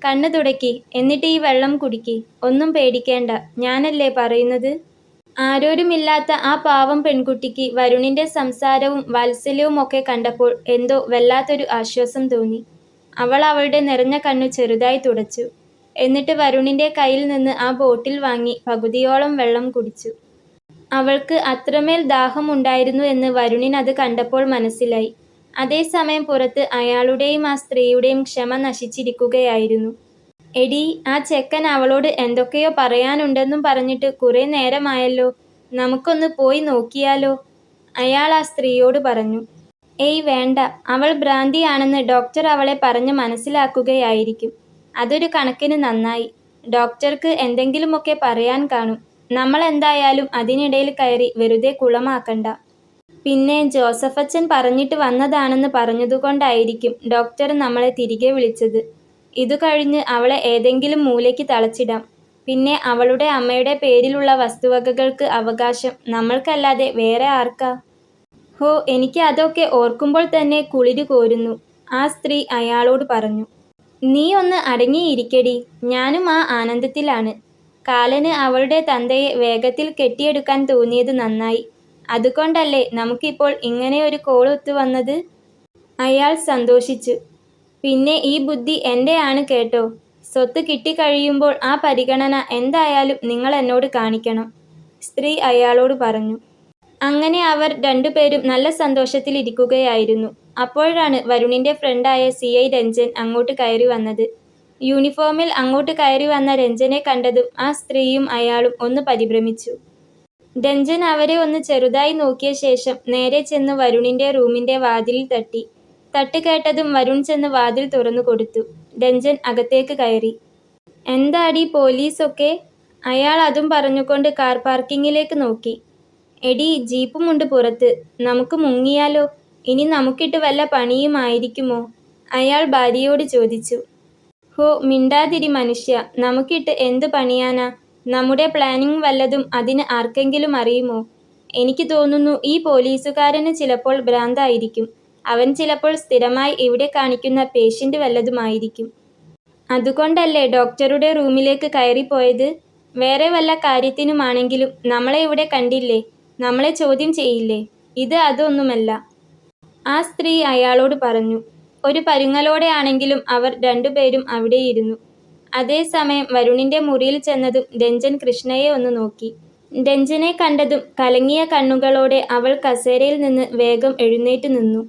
A: കണ്ണ് തുടയ്ക്ക്, എന്നിട്ട് ഈ വെള്ളം കുടിക്ക്. ഒന്നും പേടിക്കേണ്ട, ഞാനല്ലേ പറയുന്നത്. ആരോരുമില്ലാത്ത ആ പാവം പെൺകുട്ടിക്ക് വരുണിൻ്റെ സംസാരവും വാത്സല്യവും ഒക്കെ കണ്ടപ്പോൾ എന്തോ വല്ലാത്തൊരു ആശ്വാസം തോന്നി. അവൾ അവളുടെ നിറഞ്ഞ കണ്ണു ചെറുതായി തുടച്ചു. എന്നിട്ട് വരുണിൻ്റെ കയ്യിൽ നിന്ന് ആ ബോട്ടിൽ വാങ്ങി പകുതിയോളം വെള്ളം കുടിച്ചു. അവൾക്ക് അത്രമേൽ ദാഹമുണ്ടായിരുന്നു എന്ന് വരുണിനത് കണ്ടപ്പോൾ മനസ്സിലായി. അതേസമയം പുറത്ത് അയാളുടെയും ആ സ്ത്രീയുടെയും ക്ഷമ നശിച്ചിരിക്കുകയായിരുന്നു. എടീ, ആ ചെക്കൻ അവളോട് എന്തൊക്കെയോ പറയാനുണ്ടെന്നും പറഞ്ഞിട്ട് കുറേ നേരമായല്ലോ. നമുക്കൊന്ന് പോയി നോക്കിയാലോ? അയാൾ ആ സ്ത്രീയോട് പറഞ്ഞു. ഏയ് വേണ്ട, അവൾ ഭ്രാന്തിയാണെന്ന് ഡോക്ടർ അവളെ പറഞ്ഞ് മനസ്സിലാക്കുകയായിരിക്കും. അതൊരു കണക്കിന് നന്നായി. ഡോക്ടർക്ക് എന്തെങ്കിലുമൊക്കെ പറയാൻ കാണും. നമ്മൾ എന്തായാലും അതിനിടയിൽ കയറി വെറുതെ കുളമാക്കണ്ട. പിന്നെ ജോസഫച്ചൻ പറഞ്ഞിട്ട് വന്നതാണെന്ന് പറഞ്ഞതുകൊണ്ടായിരിക്കും ഡോക്ടർ നമ്മളെ തിരികെ വിളിച്ചത്. ഇതു കഴിഞ്ഞ് അവളെ ഏതെങ്കിലും മൂലയ്ക്ക് തളച്ചിടാം. പിന്നെ അവളുടെ അമ്മയുടെ പേരിലുള്ള വസ്തുവകകൾക്ക് അവകാശം നമ്മൾക്കല്ലാതെ വേറെ ആർക്കാ? ഹോ, എനിക്ക് അതൊക്കെ ഓർക്കുമ്പോൾ തന്നെ കുളിര് കോരുന്നു, ആ സ്ത്രീ അയാളോട് പറഞ്ഞു. നീ ഒന്ന് അടങ്ങിയിരിക്കടി. ഞാനും ആ ആനന്ദത്തിലാണ്. കാലന് അവളുടെ തന്തയെ വേഗത്തിൽ കെട്ടിയെടുക്കാൻ തോന്നിയത് നന്നായി. അതുകൊണ്ടല്ലേ നമുക്കിപ്പോൾ ഇങ്ങനെയൊരു കോൾ ഒത്തുവന്നത്. അയാൾ സന്തോഷിച്ചു. പിന്നെ ഈ ബുദ്ധി എൻ്റെ ആണ് കേട്ടോ. സ്വത്ത് കിട്ടിക്കഴിയുമ്പോൾ ആ പരിഗണന എന്തായാലും നിങ്ങൾ എന്നോട് കാണിക്കണം, സ്ത്രീ അയാളോട് പറഞ്ഞു. അങ്ങനെ അവർ രണ്ടുപേരും നല്ല സന്തോഷത്തിലിരിക്കുകയായിരുന്നു. അപ്പോഴാണ് വരുണിൻ്റെ ഫ്രണ്ടായ CI രഞ്ജൻ അങ്ങോട്ട് കയറി വന്നത്. യൂണിഫോമിൽ അങ്ങോട്ട് കയറി വന്ന രഞ്ജനെ കണ്ടതും ആ സ്ത്രീയും അയാളും ഒന്ന് പരിഭ്രമിച്ചു. രഞ്ജൻ അവരെ ഒന്ന് ചെറുതായി നോക്കിയ ശേഷം നേരെ ചെന്ന് വരുണിൻ്റെ റൂമിൻ്റെ വാതിലിൽ തട്ടി. തട്ട് കേട്ടതും വരുൺ ചെന്ന് വാതിൽ തുറന്നു കൊടുത്തു. രഞ്ജൻ അകത്തേക്ക് കയറി. എന്താടി പോലീസൊക്കെ? അയാൾ അതും പറഞ്ഞുകൊണ്ട് കാർ പാർക്കിങ്ങിലേക്ക് നോക്കി. എടീ, ജീപ്പുമുണ്ട് പുറത്ത്. നമുക്ക് മുങ്ങിയാലോ? ഇനി നമുക്കിട്ട് വല്ല പണിയുമായിരിക്കുമോ? അയാൾ ഭാര്യയോട് ചോദിച്ചു. ഹോ, മിണ്ടാതിരി മനുഷ്യ. നമുക്കിട്ട് എന്ത് പണിയാനാ? നമ്മുടെ പ്ലാനിങ് വല്ലതും അതിന് ആർക്കെങ്കിലും അറിയുമോ? എനിക്ക് തോന്നുന്നു ഈ പോലീസുകാരന് ചിലപ്പോൾ ഭ്രാന്തായിരിക്കും. അവൻ ചിലപ്പോൾ സ്ഥിരമായി ഇവിടെ കാണിക്കുന്ന പേഷ്യൻ്റ് വല്ലതുമായിരിക്കും. അതുകൊണ്ടല്ലേ ഡോക്ടറുടെ റൂമിലേക്ക് കയറിപ്പോയത്. വേറെ വല്ല കാര്യത്തിനുമാണെങ്കിലും നമ്മളെ ഇവിടെ കണ്ടില്ലേ, നമ്മളെ ചോദ്യം ചെയ്യില്ലേ. ഇത് അതൊന്നുമല്ല. ആ സ്ത്രീ അയാളോട് പറഞ്ഞു. ഒരു പരുങ്ങലോടെ ആണെങ്കിലും അവർ രണ്ടുപേരും അവിടെയിരുന്നു. അതേസമയം വരുണിന്റെ മുറിയിൽ ചെന്നതും രഞ്ജൻ കൃഷ്ണയെ ഒന്ന് നോക്കി. രഞ്ജനെ കണ്ടതും കലങ്ങിയ കണ്ണുകളോടെ അവൾ കസേരയിൽ നിന്ന് വേഗം എഴുന്നേറ്റ് നിന്നു.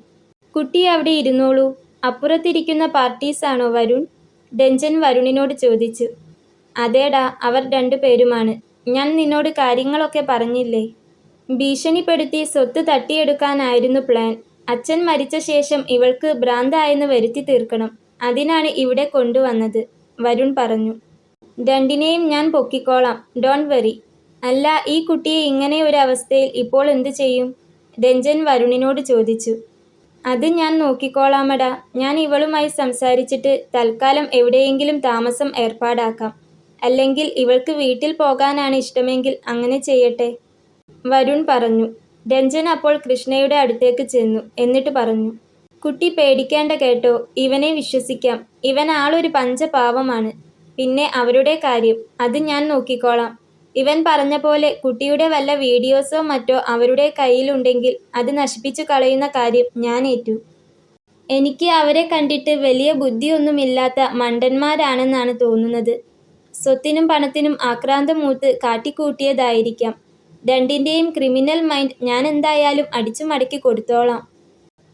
A: കുട്ടി അവിടെ ഇരുന്നോളൂ. അപ്പുറത്തിരിക്കുന്ന പാർട്ടീസാണോ വരുൺ? രഞ്ജൻ വരുണിനോട് ചോദിച്ചു. അതേടാ, അവർ രണ്ടുപേരുമാണ്. ഞാൻ നിന്നോട് കാര്യങ്ങളൊക്കെ പറഞ്ഞില്ലേ? ഭീഷണിപ്പെടുത്തി സ്വത്ത് തട്ടിയെടുക്കാനായിരുന്നു പ്ലാൻ. അച്ഛൻ മരിച്ച ശേഷം ഇവൾക്ക് ഭ്രാന്തായെന്ന് വരുത്തി തീർക്കണം. അതിനാണ് ഇവിടെ കൊണ്ടുവന്നത്, വരുൺ പറഞ്ഞു. രണ്ടിനെയും ഞാൻ പൊക്കിക്കോളാം, ഡോണ്ട് വെറി. അല്ല, ഈ കുട്ടിയെ ഇങ്ങനെ ഒരു അവസ്ഥയിൽ ഇപ്പോൾ എന്തു ചെയ്യും? രഞ്ജൻ വരുണിനോട് ചോദിച്ചു. അത് ഞാൻ നോക്കിക്കോളാമടാ. ഞാൻ ഇവളുമായി സംസാരിച്ചിട്ട് തൽക്കാലം എവിടെയെങ്കിലും താമസം ഏർപ്പാടാക്കാം. അല്ലെങ്കിൽ ഇവൾക്ക് വീട്ടിൽ പോകാനാണ് ഇഷ്ടമെങ്കിൽ അങ്ങനെ ചെയ്യട്ടെ, വരുൺ പറഞ്ഞു. രഞ്ജൻ അപ്പോൾ കൃഷ്ണയുടെ അടുത്തേക്ക് ചെന്നു. എന്നിട്ട് പറഞ്ഞു. കുട്ടി പേടിക്കേണ്ട കേട്ടോ. ഇവനെ വിശ്വസിക്കാം. ഇവൻ ആളൊരു പഞ്ചപാവമാണ്. പിന്നെ അവരുടെ കാര്യം അത് ഞാൻ നോക്കിക്കോളാം. ഇവൻ പറഞ്ഞ പോലെ കുട്ടിയുടെ വല്ല വീഡിയോസോ മറ്റോ അവരുടെ കയ്യിലുണ്ടെങ്കിൽ അത് നശിപ്പിച്ചു കളയുന്ന കാര്യം ഞാൻ ഏറ്റു. എനിക്ക് അവരെ കണ്ടിട്ട് വലിയ ബുദ്ധിയൊന്നുമില്ലാത്ത മണ്ടന്മാരാണെന്നാണ് തോന്നുന്നത്. സ്വത്തിനും പണത്തിനും ആക്രാന്തം മൂത്ത് കാട്ടിക്കൂട്ടിയതായിരിക്കാം. രണ്ടിൻ്റെയും ക്രിമിനൽ മൈൻഡ് ഞാൻ എന്തായാലും അടിച്ചു മടക്കി കൊടുത്തോളാം.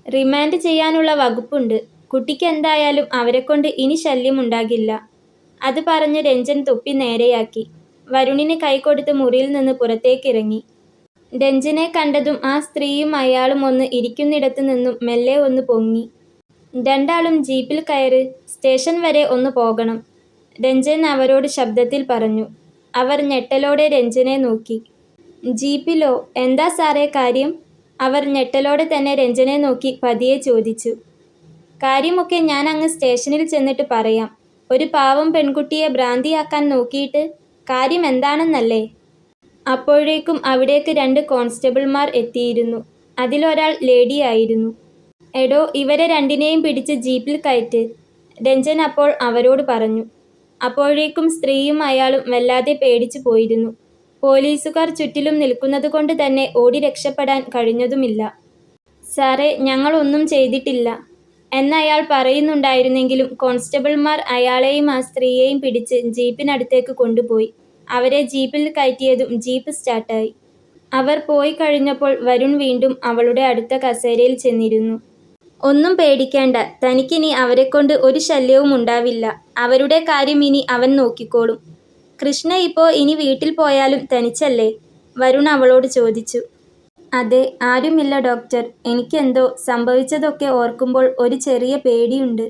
A: റിമാൻഡ് ചെയ്യാനുള്ള വകുപ്പുണ്ട്. കുട്ടിക്ക് എന്തായാലും അവരെക്കൊണ്ട് ഇനി ശല്യമുണ്ടാകില്ല. അത് പറഞ്ഞ് രഞ്ജൻ തൊപ്പി നേരെയാക്കി. വരുണിന് കൈകൊടുത്ത് മുറിയിൽ നിന്ന് പുറത്തേക്കിറങ്ങി. രഞ്ജനെ കണ്ടതും ആ സ്ത്രീയും അയാളും ഒന്ന് ഇരിക്കുന്നിടത്ത് നിന്നും മെല്ലെ ഒന്ന് പൊങ്ങി. രണ്ടാളും ജീപ്പിൽ കയറ്, സ്റ്റേഷൻ വരെ ഒന്ന് പോകണം, രഞ്ജൻ അവരോട് ശബ്ദത്തിൽ പറഞ്ഞു. അവർ ഞെട്ടലോടെ രഞ്ജനെ നോക്കി. ജീപ്പിലോ? എന്താ സാറേ കാര്യം? അവർ ഞെട്ടലോടെ തന്നെ രഞ്ജനെ നോക്കി പതിയെ ചോദിച്ചു. കാര്യമൊക്കെ ഞാൻ അങ്ങ് സ്റ്റേഷനിൽ ചെന്നിട്ട് പറയാം. ഒരു പാവം പെൺകുട്ടിയെ ഭ്രാന്തിയാക്കാൻ നോക്കിയിട്ട് കാര്യം എന്താണെന്നല്ലേ? അപ്പോഴേക്കും അവിടേക്ക് 2 കോൺസ്റ്റബിൾമാർ എത്തിയിരുന്നു. അതിലൊരാൾ ലേഡിയായിരുന്നു. എടോ, ഇവരെ രണ്ടിനെയും പിടിച്ച് ജീപ്പിൽ കയറ്റ്, രഞ്ജൻ അപ്പോൾ അവരോട് പറഞ്ഞു. അപ്പോഴേക്കും സ്ത്രീയും അയാളും വല്ലാതെ പേടിച്ചു പോയിരുന്നു. പോലീസുകാർ ചുറ്റിലും നിൽക്കുന്നതുകൊണ്ട് തന്നെ ഓടി രക്ഷപ്പെടാൻ കഴിഞ്ഞതുമില്ല. സാറേ, ഞങ്ങളൊന്നും ചെയ്തിട്ടില്ല എന്നയാൾ പറയുന്നുണ്ടായിരുന്നെങ്കിലും കോൺസ്റ്റബിൾമാർ അയാളെയും ആ സ്ത്രീയെയും പിടിച്ച് ജീപ്പിനടുത്തേക്ക് കൊണ്ടുപോയി. അവരെ ജീപ്പിൽ കയറ്റിയതും ജീപ്പ് സ്റ്റാർട്ടായി. അവർ പോയി കഴിഞ്ഞപ്പോൾ വരുൺ വീണ്ടും അവളുടെ അടുത്ത കസേരയിൽ ചെന്നിരുന്നു. ഒന്നും പേടിക്കേണ്ട, തനിക്കിനി അവരെക്കൊണ്ട് ഒരു ശല്യവും ഉണ്ടാവില്ല. അവരുടെ കാര്യം ഇനി അവൻ നോക്കിക്കോളും. കൃഷ്ണ ഇപ്പോൾ ഇനി വീട്ടിൽ പോയാലും തനിച്ചല്ലേ? വരുൺ അവളോട് ചോദിച്ചു. അതെ, ആരുമില്ല ഡോക്ടർ. എനിക്കെന്തോ സംഭവിച്ചതൊക്കെ ഓർക്കുമ്പോൾ ഒരു ചെറിയ പേടിയുണ്ട്.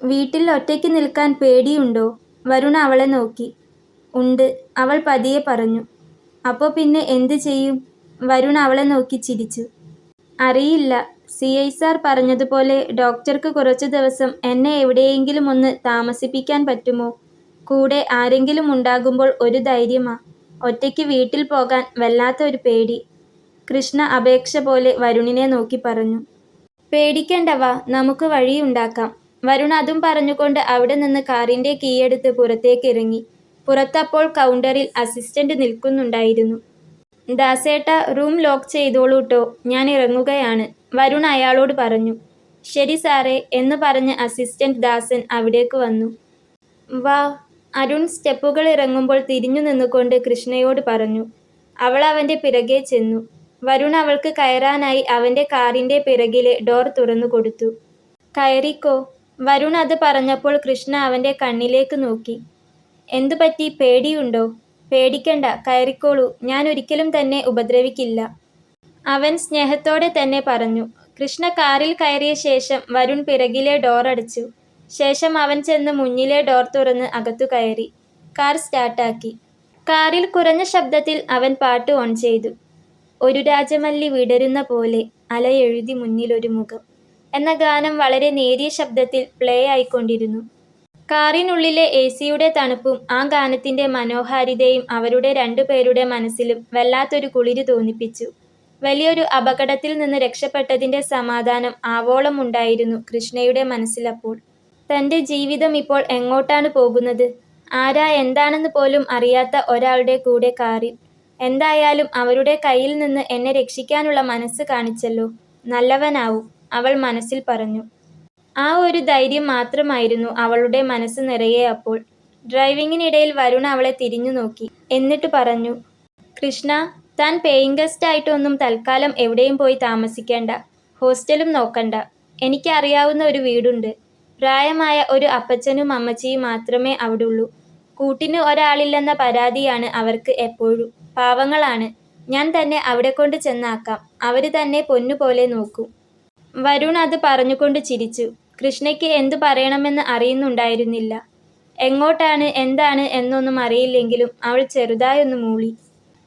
A: വീട്ടിൽ ഒറ്റയ്ക്ക് നിൽക്കാൻ പേടിയുണ്ടോ? വരുൺ അവളെ നോക്കി. ഉണ്ട്, അവൾ പതിയെ പറഞ്ഞു. അപ്പോൾ പിന്നെ എന്ത് ചെയ്യും? വരുൺ അവളെ നോക്കി ചിരിച്ചു. അറിയില്ല. CI സാർ പറഞ്ഞതുപോലെ ഡോക്ടർക്ക് കുറച്ചു ദിവസം എന്നെ എവിടെയെങ്കിലും ഒന്ന് താമസിപ്പിക്കാൻ പറ്റുമോ? കൂടെ ആരെങ്കിലും ഉണ്ടാകുമ്പോൾ ഒരു ധൈര്യമാ. ഒറ്റയ്ക്ക് വീട്ടിൽ പോകാൻ വല്ലാത്ത ഒരു പേടി. കൃഷ്ണ അപേക്ഷ പോലെ വരുണിനെ നോക്കി പറഞ്ഞു. പേടിക്കണ്ടവാ, നമുക്ക് വഴിയുണ്ടാക്കാം. വരുൺ അതും പറഞ്ഞുകൊണ്ട് അവിടെ നിന്ന് കാറിൻ്റെ കീയെടുത്ത് പുറത്തേക്കിറങ്ങി. പുറത്തപ്പോൾ കൗണ്ടറിൽ അസിസ്റ്റന്റ് നിൽക്കുന്നുണ്ടായിരുന്നു. ദാസേട്ട, റൂം ലോക്ക് ചെയ്തോളൂട്ടോ, ഞാൻ ഇറങ്ങുകയാണ്, വരുൺ അയാളോട് പറഞ്ഞു. ശരി സാറേ എന്ന് പറഞ്ഞ് അസിസ്റ്റന്റ് ദാസൻ അവിടേക്ക് വന്നു. വാ, അരുൺ സ്റ്റെപ്പുകൾ ഇറങ്ങുമ്പോൾ തിരിഞ്ഞു നിന്നുകൊണ്ട് കൃഷ്ണയോട് പറഞ്ഞു. അവൾ അവൻ്റെ പിറകെ ചെന്നു. വരുൺ അവൾക്ക് കയറാനായി അവൻ്റെ കാറിൻ്റെ പിറകിലെ ഡോർ തുറന്നു കൊടുത്തു. കയറിക്കോ. വരുൺ അത് പറഞ്ഞപ്പോൾ കൃഷ്ണ അവൻ്റെ കണ്ണിലേക്ക് നോക്കി. എന്തുപറ്റി, പേടിയുണ്ടോ? പേടിക്കണ്ട, കയറിക്കോളൂ, ഞാൻ ഒരിക്കലും തന്നെ ഉപദ്രവിക്കില്ല, അവൻ സ്നേഹത്തോടെ തന്നെ പറഞ്ഞു. കൃഷ്ണ കാറിൽ കയറിയ ശേഷം വരുൺ പിറകിലെ ഡോർ അടച്ചു. ശേഷം അവൻ ചെന്ന് മുന്നിലെ ഡോർ തുറന്ന് അകത്തു കയറി. കാർ സ്റ്റാർട്ടാക്കി. കാറിൽ കുറഞ്ഞ ശബ്ദത്തിൽ അവൻ പാട്ട് ഓൺ ചെയ്തു. ഒരു രാജമല്ലി വിടരുന്ന പോലെ അലയെഴുതി മുന്നിലൊരു മുഖം എന്ന ഗാനം വളരെ നേരിയ ശബ്ദത്തിൽ പ്ലേ ആയിക്കൊണ്ടിരുന്നു. കാറിനുള്ളിലെ AC-യുടെ തണുപ്പും ആ ഗാനത്തിൻ്റെ മനോഹാരിതയും അവരുടെ രണ്ടുപേരുടെ മനസ്സിലും വല്ലാത്തൊരു കുളിര് തോന്നിപ്പിച്ചു. വലിയൊരു അപകടത്തിൽ നിന്ന് രക്ഷപ്പെട്ടതിൻ്റെ സമാധാനം ആവോളം ഉണ്ടായിരുന്നു കൃഷ്ണയുടെ മനസ്സിലപ്പോൾ. തൻ്റെ ജീവിതം ഇപ്പോൾ എങ്ങോട്ടാണ് പോകുന്നത്? ആരാ എന്താണെന്ന് പോലും അറിയാത്ത ഒരാളുടെ കൂടെ കാറിൽ. എന്തായാലും അവരുടെ കയ്യിൽ നിന്ന് എന്നെ രക്ഷിക്കാനുള്ള മനസ്സ് കാണിച്ചല്ലോ, നല്ലവനാവും, അവൾ മനസ്സിൽ പറഞ്ഞു. ആ ഒരു ധൈര്യം മാത്രമായിരുന്നു അവളുടെ മനസ്സ് നിറയെ അപ്പോൾ. ഡ്രൈവിങ്ങിനിടയിൽ വരുൺ അവളെ തിരിഞ്ഞു നോക്കി. എന്നിട്ട് പറഞ്ഞു, കൃഷ്ണ, താൻ പേയിങ് ഗസ്റ്റ് ആയിട്ടൊന്നും തൽക്കാലം എവിടെയും പോയി താമസിക്കേണ്ട. ഹോസ്റ്റലും നോക്കണ്ട. എനിക്ക് അറിയാവുന്ന ഒരു വീടുണ്ട്. പ്രായമായ ഒരു അപ്പച്ചനും അമ്മച്ചിയും മാത്രമേ അവിടുള്ളൂ. കൂട്ടിന് ഒരാളില്ലെന്ന പരാതിയാണ് അവർക്ക് എപ്പോഴും. പാവങ്ങളാണ്. ഞാൻ തന്നെ അവിടെ കൊണ്ട് ചെന്നാക്കാം. അവര് തന്നെ പൊന്നുപോലെ നോക്കും. വരുൺ അത് പറഞ്ഞുകൊണ്ട് ചിരിച്ചു. കൃഷ്ണയ്ക്ക് എന്തു പറയണമെന്ന് അറിയുന്നുണ്ടായിരുന്നില്ല. എങ്ങോട്ടാണ്, എന്താണ് എന്നൊന്നും അറിയില്ലെങ്കിലും അവൾ ചെറുതായൊന്ന് മൂളി.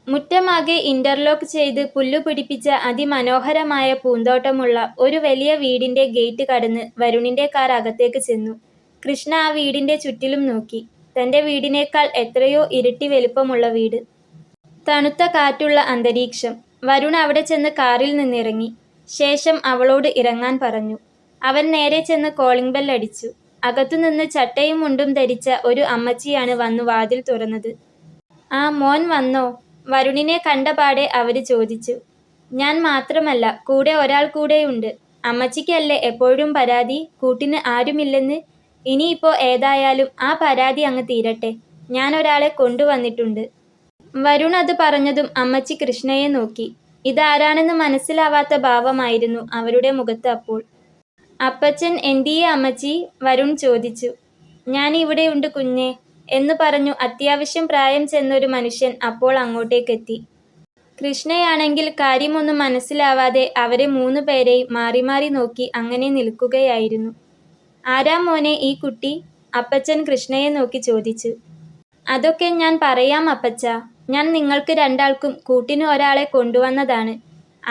A: മുറ്റമാകെ ഇന്റർലോക്ക് ചെയ്ത് പുല്ലു പിടിപ്പിച്ച അതിമനോഹരമായ പൂന്തോട്ടമുള്ള ഒരു വലിയ വീടിന്റെ ഗേറ്റ് കടന്ന് വരുണിന്റെ കാർ അകത്തേക്ക് ചെന്നു. കൃഷ്ണ ആ വീടിന്റെ ചുറ്റിലും നോക്കി. തന്റെ വീടിനേക്കാൾ എത്രയോ ഇരട്ടി വലിപ്പമുള്ള വീട്. തണുത്ത കാറ്റുള്ള അന്തരീക്ഷം. വരുൺ അവിടെ ചെന്ന് കാറിൽ നിന്നിറങ്ങി. ശേഷം അവളോട് ഇറങ്ങാൻ പറഞ്ഞു. അവൻ നേരെ ചെന്ന് കോളിംഗ് ബെൽ അടിച്ചു. അകത്തുനിന്ന് ചട്ടയും മുണ്ടും ധരിച്ച ഒരു അമ്മച്ചിയാണ് വന്നു വാതിൽ തുറന്നത്. ആ, മോൻ വന്നോ? വരുണിനെ കണ്ടപാടെ അവര് ചോദിച്ചു. ഞാൻ മാത്രമല്ല, കൂടെ ഒരാൾ കൂടെയുണ്ട്. അമ്മച്ചിക്കല്ലേ എപ്പോഴും പരാതി കൂട്ടിന് ആരുമില്ലെന്ന്. ഇനിയിപ്പോ ഏതായാലും ആ പരാതി അങ്ങ് തീരട്ടെ. ഞാൻ ഒരാളെ കൊണ്ടുവന്നിട്ടുണ്ട്. വരുൺ അത് പറഞ്ഞതും അമ്മച്ചി കൃഷ്ണയെ നോക്കി. ഇതാരാണെന്ന് മനസ്സിലാവാത്ത ഭാവമായിരുന്നു അവരുടെ മുഖത്ത് അപ്പോൾ. അപ്പച്ചൻ എന്തിയെ അമ്മച്ചി? വരുൺ ചോദിച്ചു. ഞാൻ ഇവിടെയുണ്ട് കുഞ്ഞേ എന്നു പറഞ്ഞു അത്യാവശ്യം പ്രായം ചെന്നൊരു മനുഷ്യൻ അപ്പോൾ അങ്ങോട്ടേക്കെത്തി. കൃഷ്ണയാണെങ്കിൽ കാര്യമൊന്നും മനസ്സിലാവാതെ അവരെ 3 പേരെയും മാറി മാറി നോക്കി അങ്ങനെ നിൽക്കുകയായിരുന്നു. ആരാ മോനെ ഈ കുട്ടി? അപ്പച്ചൻ കൃഷ്ണയെ നോക്കി ചോദിച്ചു. അതൊക്കെ ഞാൻ പറയാം അപ്പച്ച. ഞാൻ നിങ്ങൾക്ക് രണ്ടാൾക്കും കൂട്ടിന് ഒരാളെ കൊണ്ടുവന്നതാണ്.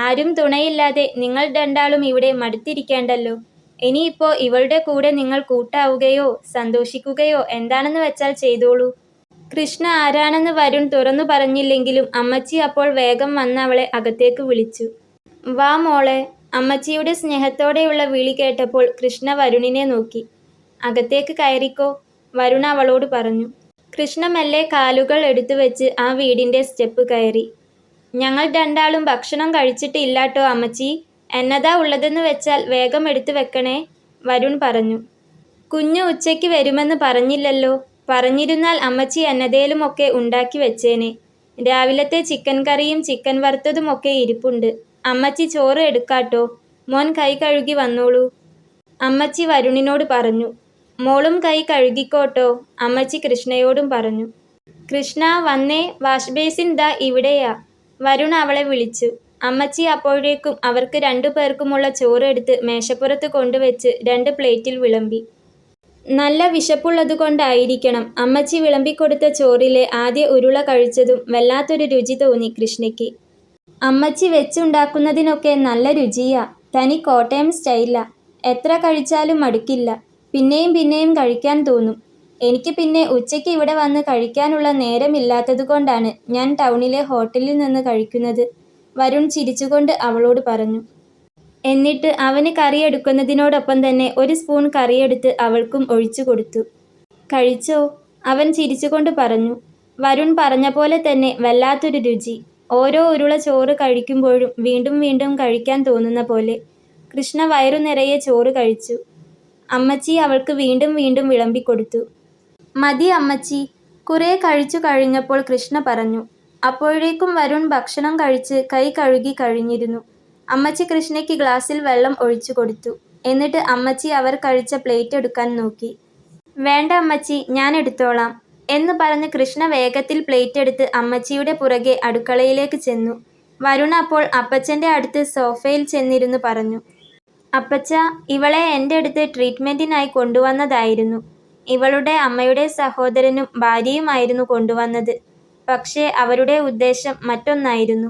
A: ആരും തുണയില്ലാതെ നിങ്ങൾ രണ്ടാളും ഇവിടെ മടുത്തിരിക്കേണ്ടല്ലോ. ഇനിയിപ്പോ ഇവളുടെ കൂടെ നിങ്ങൾ കൂട്ടാവുകയോ സന്തോഷിക്കുകയോ എന്താണെന്ന് വെച്ചാൽ ചെയ്തോളൂ. കൃഷ്ണ ആരാണെന്ന് വരുൺ തുറന്നു പറഞ്ഞില്ലെങ്കിലും അമ്മച്ചി അപ്പോൾ വേഗം വന്ന് അവളെ അകത്തേക്ക് വിളിച്ചു. വാ മോളെ. അമ്മച്ചിയുടെ സ്നേഹത്തോടെയുള്ള വിളി കേട്ടപ്പോൾ കൃഷ്ണ വരുണിനെ നോക്കി. അകത്തേക്ക് കയറിക്കോ, വരുൺ അവളോട് പറഞ്ഞു. കൃഷ്ണ മെല്ലെ കാലുകൾ എടുത്തു വെച്ച് ആ വീടിന്റെ സ്റ്റെപ്പ് കയറി. ഞങ്ങൾ രണ്ടാളും ഭക്ഷണം കഴിച്ചിട്ടില്ലാട്ടോ അമ്മച്ചി. എന്നതാ ഉള്ളതെന്ന് വെച്ചാൽ വേഗം എടുത്തു വെക്കണേ, വരുൺ പറഞ്ഞു. കുഞ്ഞു ഉച്ചയ്ക്ക് വരുമെന്ന് പറഞ്ഞില്ലല്ലോ. പറഞ്ഞിരുന്നാൽ അമ്മച്ചി എന്നതേലും ഒക്കെ ഉണ്ടാക്കി വെച്ചേനെ. രാവിലത്തെ ചിക്കൻ കറിയും ചിക്കൻ വറുത്തതും ഒക്കെ ഇരിപ്പുണ്ട്. അമ്മച്ചി ചോറ് എടുക്കാട്ടോ. മോൻ കൈ കഴുകി വന്നോളൂ, അമ്മച്ചി വരുണിനോട് പറഞ്ഞു. മോളും കൈ കഴുകിക്കോട്ടോ, അമ്മച്ചി കൃഷ്ണയോടും പറഞ്ഞു. കൃഷ്ണ വന്നേ, വാഷ് ബേസിൻ ദാ ഇവിടെയാ, വരുൺ അവളെ വിളിച്ചു. അമ്മച്ചി അപ്പോഴേക്കും അവർക്ക് 2 പേർക്കുമുള്ള ചോറ് എടുത്ത് മേശപ്പുറത്ത് കൊണ്ടുവച്ച് 2 പ്ലേറ്റിൽ വിളമ്പി. നല്ല വിശപ്പുള്ളതുകൊണ്ടായിരിക്കണം അമ്മച്ചി വിളമ്പിക്കൊടുത്ത ചോറിലെ ആദ്യ ഉരുള കഴിച്ചതും വല്ലാത്തൊരു രുചി തോന്നി കൃഷ്ണയ്ക്ക്. അമ്മച്ചി വെച്ചുണ്ടാക്കുന്നതിനൊക്കെ നല്ല രുചിയാ. തനി കോട്ടയം സ്റ്റൈലാ. എത്ര കഴിച്ചാലും മടുക്കില്ല. പിന്നെയും പിന്നെയും കഴിക്കാൻ തോന്നും. എനിക്ക് പിന്നെ ഉച്ചയ്ക്ക് ഇവിടെ വന്ന് കഴിക്കാനുള്ള നേരമില്ലാത്തതുകൊണ്ടാണ് ഞാൻ ടൗണിലെ ഹോട്ടലിൽ നിന്ന് കഴിക്കുന്നത്, വരുൺ ചിരിച്ചുകൊണ്ട് അവളോട് പറഞ്ഞു. എന്നിട്ട് അവന് കറിയെടുക്കുന്നതിനോടൊപ്പം തന്നെ 1 സ്പൂൺ കറിയെടുത്ത് അവൾക്കും ഒഴിച്ചു കൊടുത്തു. കഴിച്ചോ, അവൻ ചിരിച്ചുകൊണ്ട് പറഞ്ഞു. വരുൺ പറഞ്ഞ പോലെ തന്നെ വല്ലാത്തൊരു രുചി. ഓരോ ഉരുള ചോറ് കഴിക്കുമ്പോഴും വീണ്ടും വീണ്ടും കഴിക്കാൻ തോന്നുന്ന പോലെ. കൃഷ്ണ വയറു നിറയെ ചോറ് കഴിച്ചു. അമ്മച്ചി അവൾക്ക് വീണ്ടും വീണ്ടും വിളമ്പിക്കൊടുത്തു. മതി അമ്മച്ചി. കുറേ കഴിച്ചു കഴിഞ്ഞപ്പോൾ കൃഷ്ണ പറഞ്ഞു. അപ്പോഴേക്കും വരുൺ ഭക്ഷണം കഴിച്ച് കൈ കഴുകി കഴിഞ്ഞിരുന്നു. അമ്മച്ചി കൃഷ്ണയ്ക്ക് ഗ്ലാസ്സിൽ വെള്ളം ഒഴിച്ചു കൊടുത്തു. എന്നിട്ട് അമ്മച്ചി അവർ കഴിച്ച പ്ലേറ്റ് എടുക്കാൻ നോക്കി. വേണ്ട അമ്മച്ചി, ഞാൻ എടുത്തോളാം എന്ന് പറഞ്ഞ് കൃഷ്ണ വേഗത്തിൽ പ്ലേറ്റ് എടുത്ത് അമ്മച്ചിയുടെ പുറകെ അടുക്കളയിലേക്ക് ചെന്നു. വരുൺ അപ്പോൾ അപ്പച്ചൻ്റെ അടുത്ത് സോഫയിൽ ചെന്നിരുന്നു പറഞ്ഞു. അപ്പച്ച, ഇവളെ എൻ്റെ അടുത്ത് ട്രീറ്റ്മെൻറ്റിനായി കൊണ്ടുവന്നതായിരുന്നു. ഇവളുടെ അമ്മയുടെ സഹോദരനും ഭാര്യയുമായിരുന്നു കൊണ്ടുവന്നത്. പക്ഷേ അവരുടെ ഉദ്ദേശം മറ്റൊന്നായിരുന്നു.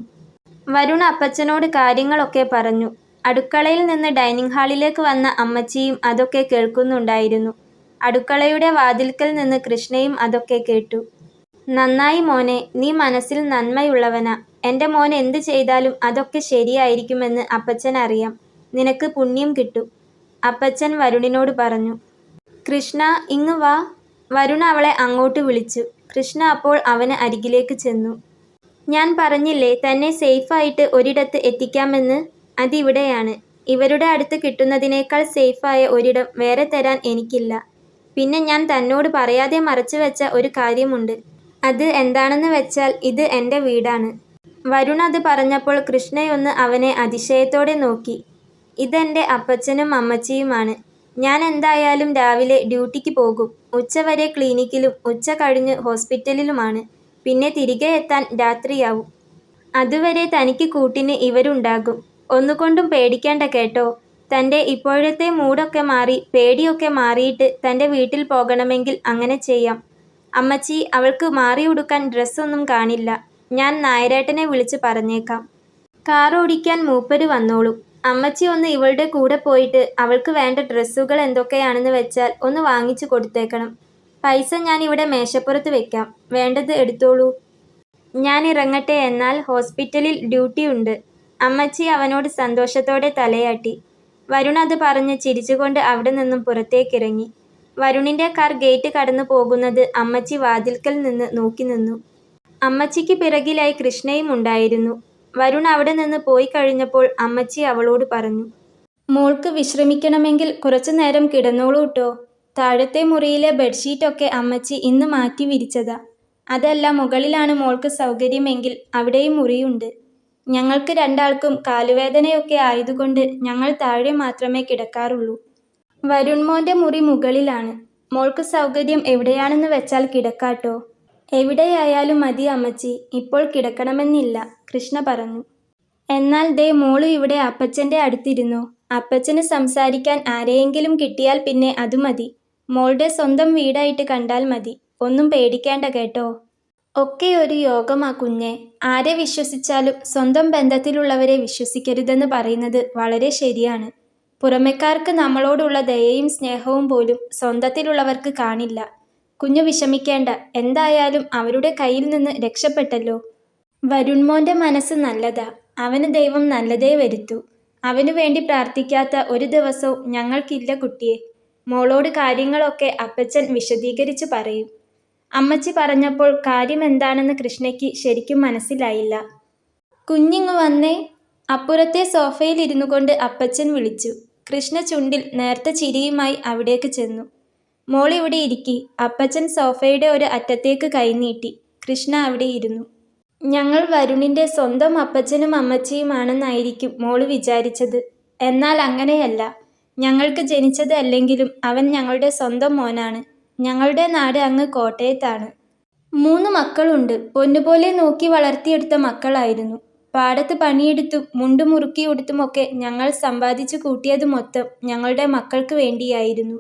A: വരുൺ അപ്പച്ചനോട് കാര്യങ്ങളൊക്കെ പറഞ്ഞു. അടുക്കളയിൽ നിന്ന് ഡൈനിങ് ഹാളിലേക്ക് വന്ന അമ്മച്ചിയും അതൊക്കെ കേൾക്കുന്നുണ്ടായിരുന്നു. അടുക്കളയുടെ വാതിൽക്കൽ നിന്ന് കൃഷ്ണയും അതൊക്കെ കേട്ടു. നന്നായി മോനെ, നീ മനസ്സിൽ നന്മയുള്ളവനാ. എൻ്റെ മോൻ എന്ത് ചെയ്താലും അതൊക്കെ ശരിയായിരിക്കുമെന്ന് അപ്പച്ചനറിയാം. നിനക്ക് പുണ്യം കിട്ടും, അപ്പച്ചൻ വരുണിനോട് പറഞ്ഞു. കൃഷ്ണ ഇങ്ങ് വാ, വരുൺ അവളെ അങ്ങോട്ട് വിളിച്ചു. കൃഷ്ണ അപ്പോൾ അവന് അരികിലേക്ക് ചെന്നു. ഞാൻ പറഞ്ഞില്ലേ തന്നെ സേഫായിട്ട് ഒരിടത്ത് എത്തിക്കാമെന്ന്, അതിവിടെയാണ്. ഇവരുടെ അടുത്ത് കിട്ടുന്നതിനേക്കാൾ സേഫായ ഒരിടം വേറെ തരാൻ എനിക്കില്ല. പിന്നെ ഞാൻ തന്നോട് പറയാതെ മറച്ചുവെച്ച ഒരു കാര്യമുണ്ട്. അത് എന്താണെന്ന് വെച്ചാൽ ഇത് എൻ്റെ വീടാണ്. വരുൺ അത് പറഞ്ഞപ്പോൾ കൃഷ്ണയൊന്ന് അവനെ അതിശയത്തോടെ നോക്കി. ഇതെൻ്റെ അപ്പച്ചനും അമ്മച്ചിയുമാണ്. ഞാൻ എന്തായാലും രാവിലെ ഡ്യൂട്ടിക്ക് പോകും. ഉച്ചവരെ ക്ലിനിക്കിലും ഉച്ച കഴിഞ്ഞ് ഹോസ്പിറ്റലിലുമാണ്. പിന്നെ തിരികെ എത്താൻ രാത്രിയാവും. അതുവരെ തനിക്ക് കൂട്ടിന് ഇവരുണ്ടാകും. ഒന്നുകൊണ്ടും പേടിക്കേണ്ട കേട്ടോ. തൻ്റെ ഇപ്പോഴത്തെ മൂഡൊക്കെ മാറി പേടിയൊക്കെ മാറിയിട്ട് തൻ്റെ വീട്ടിൽ പോകണമെങ്കിൽ അങ്ങനെ ചെയ്യാം. അമ്മച്ചി, അവൾക്ക് മാറിയുടുക്കാൻ ഡ്രസ്സൊന്നും കാണില്ല. ഞാൻ നായരേട്ടനെ വിളിച്ച് പറഞ്ഞേക്കാം. കാർ ഓടിക്കാൻ മൂപ്പര് വന്നോളും. അമ്മച്ചി ഒന്ന് ഇവളുടെ കൂടെ പോയിട്ട് അവൾക്ക് വേണ്ട ഡ്രസ്സുകൾ എന്തൊക്കെയാണെന്ന് വെച്ചാൽ ഒന്ന് വാങ്ങിച്ചു കൊടുത്തേക്കണം. പൈസ ഞാൻ ഇവിടെ മേശപ്പുറത്ത് വെക്കാം. വേണ്ടത് എടുത്തോളൂ. ഞാൻ ഇറങ്ങട്ടെ. എന്നാൽ ഹോസ്പിറ്റലിൽ ഡ്യൂട്ടിയുണ്ട്. അമ്മച്ചി അവനോട് സന്തോഷത്തോടെ തലയാട്ടി. വരുൺ അത് പറഞ്ഞ് ചിരിച്ചുകൊണ്ട് അവിടെ നിന്നും പുറത്തേക്കിറങ്ങി. വരുണിൻ്റെ കാർ ഗേറ്റ് കടന്നു പോകുന്നത് അമ്മച്ചി വാതിൽക്കൽ നിന്ന് നോക്കി നിന്നു. അമ്മച്ചിക്ക് പിറകിലായി കൃഷ്ണയും ഉണ്ടായിരുന്നു. വരുൺ അവിടെ നിന്ന് പോയി കഴിഞ്ഞപ്പോൾ അമ്മച്ചി അവളോട് പറഞ്ഞു, മോൾക്ക് വിശ്രമിക്കണമെങ്കിൽ കുറച്ചു നേരം കിടന്നോളൂട്ടോ. താഴത്തെ മുറിയിലെ ബെഡ്ഷീറ്റൊക്കെ അമ്മച്ചി ഇന്ന് മാറ്റി വിരിച്ചതാ. അതല്ല, മുകളിലാണ് മോൾക്ക് സൗകര്യമെങ്കിൽ അവിടെയും മുറിയുണ്ട്. ഞങ്ങൾക്ക് രണ്ടാൾക്കും കാലുവേദനയൊക്കെ ആയതുകൊണ്ട് ഞങ്ങൾ താഴെ മാത്രമേ കിടക്കാറുള്ളൂ. വരുൺ മോൻ്റെ മുറി മുകളിലാണ്. മോൾക്ക് സൗകര്യം എവിടെയാണെന്ന് വെച്ചാൽ കിടക്കാട്ടോ. എവിടെയായാലും മതി അമ്മച്ചി, ഇപ്പോൾ കിടക്കണമെന്നില്ല, കൃഷ്ണ പറഞ്ഞു. എന്നാൽ ദേ മോള് ഇവിടെ അപ്പച്ചൻ്റെ അടുത്തിരുന്നോ. അപ്പച്ചന് സംസാരിക്കാൻ ആരെയെങ്കിലും കിട്ടിയാൽ പിന്നെ അത് മതി. മോളുടെ സ്വന്തം വീടായിട്ട് കണ്ടാൽ മതി. ഒന്നും പേടിക്കേണ്ട കേട്ടോ. ഒക്കെ ഒരു യോഗമാ കുഞ്ഞെ. ആരെ വിശ്വസിച്ചാലും സ്വന്തം ബന്ധത്തിലുള്ളവരെ വിശ്വസിക്കരുതെന്ന് പറയുന്നത് വളരെ ശരിയാണ്. പുറമെക്കാർക്ക് നമ്മളോടുള്ള ദയയും സ്നേഹവും പോലും സ്വന്തത്തിലുള്ളവർക്ക് കാണില്ല. കുഞ്ഞു വിഷമിക്കേണ്ട. എന്തായാലും അവരുടെ കയ്യിൽ നിന്ന് രക്ഷപ്പെട്ടല്ലോ. വരുൺ മോൻ്റെ മനസ്സ് നല്ലതാ. അവന് ദൈവം നല്ലതേ വരുത്തൂ. അവനു വേണ്ടി പ്രാർത്ഥിക്കാത്ത ഒരു ദിവസവും ഞങ്ങൾക്കില്ല കുട്ടിയെ. മോളോട് കാര്യങ്ങളൊക്കെ അപ്പച്ചൻ വിശദീകരിച്ച് പറയും. അമ്മച്ചി പറഞ്ഞപ്പോൾ കാര്യം എന്താണെന്ന് കൃഷ്ണയ്ക്ക് ശരിക്കും മനസ്സിലായില്ല. കുഞ്ഞിങ്ങ് വന്നേ. അപ്പുറത്തെ സോഫയിൽ ഇരുന്നു കൊണ്ട് അപ്പച്ചൻ വിളിച്ചു. കൃഷ്ണ ചുണ്ടിൽ നേർത്ത ചിരിയുമായി അവിടേക്ക് ചെന്നു. മോളിവിടെ ഇരിക്കി. അപ്പച്ചൻ സോഫയുടെ ഒരു അറ്റത്തേക്ക് കൈനീട്ടി. കൃഷ്ണ അവിടെ ഇരുന്നു. ഞങ്ങൾ വരുണിൻ്റെ സ്വന്തം അപ്പച്ചനും അമ്മച്ചിയുമാണെന്നായിരിക്കും മോള് വിചാരിച്ചത്. എന്നാൽ അങ്ങനെയല്ല. ഞങ്ങൾക്ക് ജനിച്ചത് അല്ലെങ്കിലും അവൻ ഞങ്ങളുടെ സ്വന്തം മോനാണ്. ഞങ്ങളുടെ നാട് അങ്ങ് കോട്ടയത്താണ്. 3 മക്കളുണ്ട്. പൊന്നുപോലെ നോക്കി വളർത്തിയെടുത്ത മക്കളായിരുന്നു. പാടത്ത് പണിയെടുത്തും മുണ്ടു മുറുക്കി ഉടുത്തുമൊക്കെ ഞങ്ങൾ സമ്പാദിച്ചു കൂട്ടിയത് മൊത്തം ഞങ്ങളുടെ മക്കൾക്ക് വേണ്ടിയായിരുന്നു.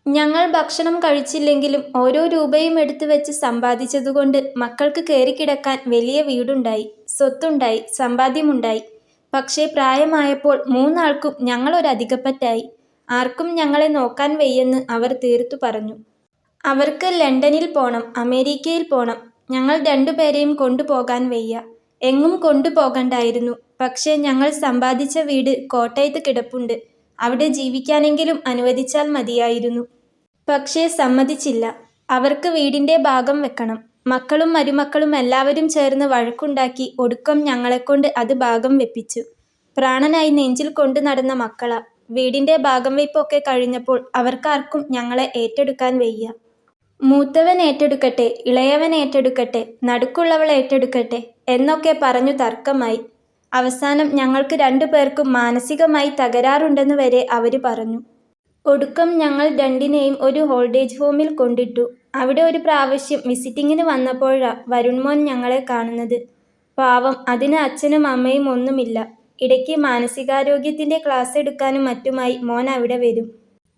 A: ഞങ്ങൾ ഭക്ഷണം കഴിച്ചില്ലെങ്കിലും ഓരോ രൂപയും എടുത്തു വെച്ച് സമ്പാദിച്ചതുകൊണ്ട് മക്കൾക്ക് കയറിക്കിടക്കാൻ വലിയ വീടുണ്ടായി, സ്വത്തുണ്ടായി, സമ്പാദ്യമുണ്ടായി. പക്ഷേ പ്രായമായപ്പോൾ 3 ആൾക്കും ഞങ്ങളൊരധികപ്പറ്റായി. ആർക്കും ഞങ്ങളെ നോക്കാൻ വയ്യെന്ന് അവർ തീർത്തു പറഞ്ഞു. അവർക്ക് ലണ്ടനിൽ പോണം, അമേരിക്കയിൽ പോണം. ഞങ്ങൾ 2 പേരെയും കൊണ്ടുപോകാൻ വയ്യ. എങ്ങും കൊണ്ടുപോകണ്ടായിരുന്നു. പക്ഷേ ഞങ്ങൾ സമ്പാദിച്ച വീട് കോട്ടയത്ത് കിടപ്പുണ്ട്. അവിടെ ജീവിക്കാനെങ്കിലും അനുവദിച്ചാൽ മതിയായിരുന്നു. പക്ഷേ സമ്മതിച്ചില്ല. അവർക്ക് വീടിൻ്റെ ഭാഗം വെക്കണം. മക്കളും മരുമക്കളും എല്ലാവരും ചേർന്ന് വഴക്കുണ്ടാക്കി ഒടുക്കം ഞങ്ങളെക്കൊണ്ട് അത് ഭാഗം വെപ്പിച്ചു. പ്രാണനായി നെഞ്ചിൽ കൊണ്ടു നടന്ന മക്കളാ. വീടിൻ്റെ ഭാഗം വെപ്പൊക്കെ കഴിഞ്ഞപ്പോൾ അവർക്കാർക്കും ഞങ്ങളെ ഏറ്റെടുക്കാൻ വയ്യ. മൂത്തവൻ ഏറ്റെടുക്കട്ടെ, ഇളയവൻ ഏറ്റെടുക്കട്ടെ, നടുക്കുള്ളവൾ ഏറ്റെടുക്കട്ടെ എന്നൊക്കെ പറഞ്ഞു തർക്കമായി. അവസാനം ഞങ്ങൾക്ക് 2 പേർക്കും മാനസികമായി തകരാറുണ്ടെന്ന് വരെ അവർ പറഞ്ഞു. ഒടുക്കം ഞങ്ങൾ 2നെയും ഒരു ഓൾഡേജ് ഹോമിൽ കൊണ്ടിട്ടു. അവിടെ ഒരു പ്രാവശ്യം വിസിറ്റിങ്ങിന് വന്നപ്പോഴാ വരുൺ മോൻ ഞങ്ങളെ കാണുന്നത്. പാവം, അതിന് അച്ഛനും അമ്മയും ഒന്നുമില്ല. ഇടയ്ക്ക് മാനസികാരോഗ്യത്തിൻ്റെ ക്ലാസ് എടുക്കാനും മറ്റുമായി മോൻ അവിടെ വരും.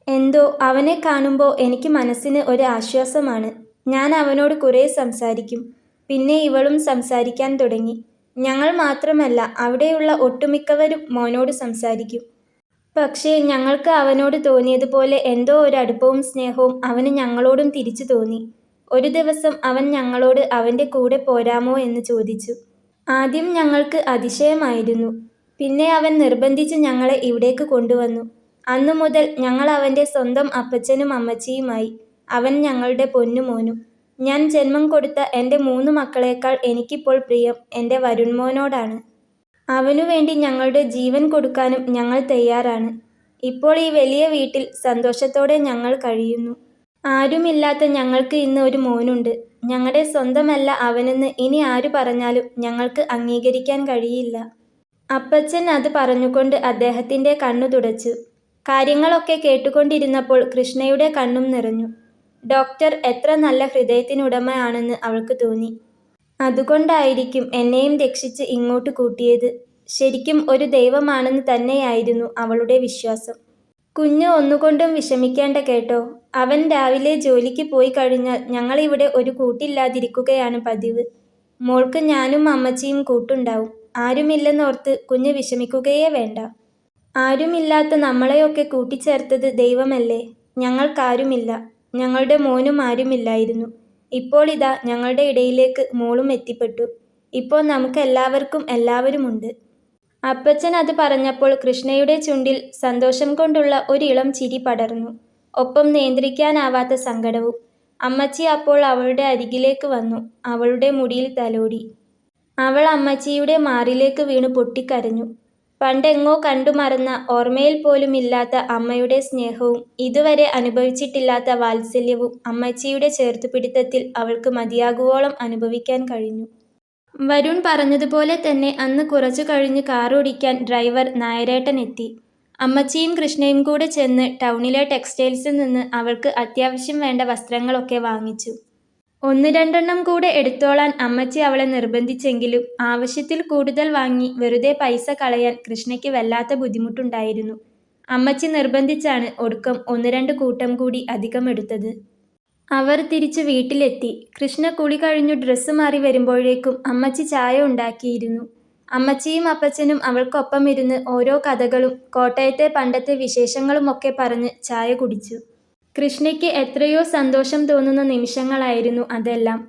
A: എന്തോ അവനെ കാണുമ്പോൾ എനിക്ക് മനസ്സിന് ഒരു ആശ്വാസമാണ്. ഞാൻ അവനോട് കുറേ സംസാരിക്കും. പിന്നെ ഇവളും സംസാരിക്കാൻ തുടങ്ങി. ഞങ്ങൾ മാത്രമല്ല, അവിടെയുള്ള ഒട്ടുമിക്കവരും മോനോട് സംസാരിക്കും. പക്ഷേ ഞങ്ങൾക്ക് അവനോട് തോന്നിയതുപോലെ എന്തോ ഒരു അടുപ്പവും സ്നേഹവും അവന് ഞങ്ങളോടും തിരിച്ചു തോന്നി. ഒരു ദിവസം അവൻ ഞങ്ങളോട് അവൻ്റെ കൂടെ പോരാമോ എന്ന് ചോദിച്ചു. ആദ്യം ഞങ്ങൾക്ക് അതിശയമായിരുന്നു. പിന്നെ അവൻ നിർബന്ധിച്ച് ഞങ്ങളെ ഇവിടേക്ക് കൊണ്ടുവന്നു. അന്നു മുതൽ ഞങ്ങൾ അവൻ്റെ സ്വന്തം അപ്പച്ചനും അമ്മച്ചിയുമായി. അവൻ ഞങ്ങളുടെ പൊന്നുമോനും. ഞാൻ ജന്മം കൊടുത്ത എൻ്റെ 3 മക്കളേക്കാൾ എനിക്കിപ്പോൾ പ്രിയം എൻ്റെ വരുൺ മോനോടാണ്. അവനു വേണ്ടി ഞങ്ങളുടെ ജീവൻ കൊടുക്കാനും ഞങ്ങൾ തയ്യാറാണ്. ഇപ്പോൾ ഈ വലിയ വീട്ടിൽ സന്തോഷത്തോടെ ഞങ്ങൾ കഴിയുന്നു. ആരുമില്ലാത്ത ഞങ്ങൾക്ക് ഇന്ന് ഒരു മോനുണ്ട്. ഞങ്ങളുടെ സ്വന്തമല്ല അവനെന്ന് ഇനി ആരു പറഞ്ഞാലും ഞങ്ങൾക്ക് അംഗീകരിക്കാൻ കഴിയില്ല. അപ്പച്ചൻ അത് പറഞ്ഞുകൊണ്ട് അദ്ദേഹത്തിൻ്റെ കണ്ണു തുടച്ചു. കാര്യങ്ങളൊക്കെ കേട്ടുകൊണ്ടിരുന്നപ്പോൾ കൃഷ്ണയുടെ കണ്ണും നിറഞ്ഞു. ഡോക്ടർ എത്ര നല്ല ഹൃദയത്തിനുടമയാണെന്ന് അവൾക്ക് തോന്നി. അതുകൊണ്ടായിരിക്കും എന്നെയും രക്ഷിച്ച് ഇങ്ങോട്ട് കൂട്ടിയത്. ശരിക്കും ഒരു ദൈവമാണെന്ന് തന്നെയായിരുന്നു അവളുടെ വിശ്വാസം. കുഞ്ഞ് ഒന്നുകൊണ്ടും വിഷമിക്കേണ്ട കേട്ടോ. അവൻ രാവിലെ ജോലിക്ക് പോയി കഴിഞ്ഞാൽ ഞങ്ങളിവിടെ ഒരു കൂട്ടില്ലാതിരിക്കുകയാണ് പതിവ്. മോൾക്ക് ഞാനും അമ്മച്ചിയും കൂട്ടുണ്ടാവും. ആരുമില്ലെന്നോർത്ത് കുഞ്ഞ് വിഷമിക്കുകയേ വേണ്ട. ആരുമില്ലാത്ത നമ്മളെയൊക്കെ കൂട്ടിച്ചേർത്തത് ദൈവമല്ലേ. ഞങ്ങൾക്കാരുമില്ല. ഞങ്ങളുടെ മോനും ആരുമില്ലായിരുന്നു. ഇപ്പോൾ ഇതാ ഞങ്ങളുടെ ഇടയിലേക്ക് മോളും എത്തിപ്പെട്ടു. ഇപ്പോൾ നമുക്കെല്ലാവർക്കും എല്ലാവരുമുണ്ട്. അപ്പച്ചൻ അത് പറഞ്ഞപ്പോൾ കൃഷ്ണയുടെ ചുണ്ടിൽ സന്തോഷം കൊണ്ടുള്ള ഒരിളം ചിരി പടർന്നു. ഒപ്പം നിയന്ത്രിക്കാനാവാത്ത സങ്കടവും. അമ്മച്ചി അപ്പോൾ അവളുടെ അരികിലേക്ക് വന്നു. അവളുടെ മുടിയിൽ തലോടി. അവൾ അമ്മച്ചിയുടെ മാറിലേക്ക് വീണു പൊട്ടിക്കരഞ്ഞു. പണ്ടെങ്ങോ കണ്ടുമറന്ന, ഓർമ്മയിൽ പോലും ഇല്ലാത്ത അമ്മയുടെ സ്നേഹവും ഇതുവരെ അനുഭവിച്ചിട്ടില്ലാത്ത വാത്സല്യവും അമ്മച്ചിയുടെ ചേർത്തുപിടുത്തത്തിൽ അവൾക്ക് മതിയാകുവോളം അനുഭവിക്കാൻ കഴിഞ്ഞു. വരുൺ പറഞ്ഞതുപോലെ തന്നെ അന്ന് കുറച്ചു കഴിഞ്ഞ് കാറോടിക്കാൻ ഡ്രൈവർ നായരേട്ടൻ എത്തി. അമ്മച്ചിയും കൃഷ്ണയും കൂടെ ചെന്ന് ടൗണിലെ ടെക്സ്റ്റൈൽസിൽ നിന്ന് അവൾക്ക് അത്യാവശ്യം വേണ്ട വസ്ത്രങ്ങളൊക്കെ വാങ്ങിച്ചു. 1-2 കൂടെ എടുത്തോളാൻ അമ്മച്ചി അവളെ നിർബന്ധിച്ചെങ്കിലും ആവശ്യത്തിൽ കൂടുതൽ വാങ്ങി വെറുതെ പൈസ കളയാൻ കൃഷ്ണയ്ക്ക് വല്ലാത്ത ബുദ്ധിമുട്ടുണ്ടായിരുന്നു. അമ്മച്ചി നിർബന്ധിച്ചാണ് ഒടുക്കം 1-2 കൂട്ടം കൂടി അധികം എടുത്തത്. അവർ തിരിച്ച് വീട്ടിലെത്തി. കൃഷ്ണ കുളി കഴിഞ്ഞു ഡ്രസ്സ് മാറി വരുമ്പോഴേക്കും അമ്മച്ചി ചായ ഉണ്ടാക്കിയിരുന്നു. അമ്മച്ചിയും അപ്പച്ചനും അവൾക്കൊപ്പം ഇരുന്ന് ഓരോ കഥകളും കോട്ടയത്തെ പണ്ടത്തെ വിശേഷങ്ങളുമൊക്കെ പറഞ്ഞ് ചായ കുടിച്ചു. കൃഷ്ണയ്ക്ക് എത്രയോ സന്തോഷം തോന്നുന്ന നിമിഷങ്ങളായിരുന്നു അതെല്ലാം.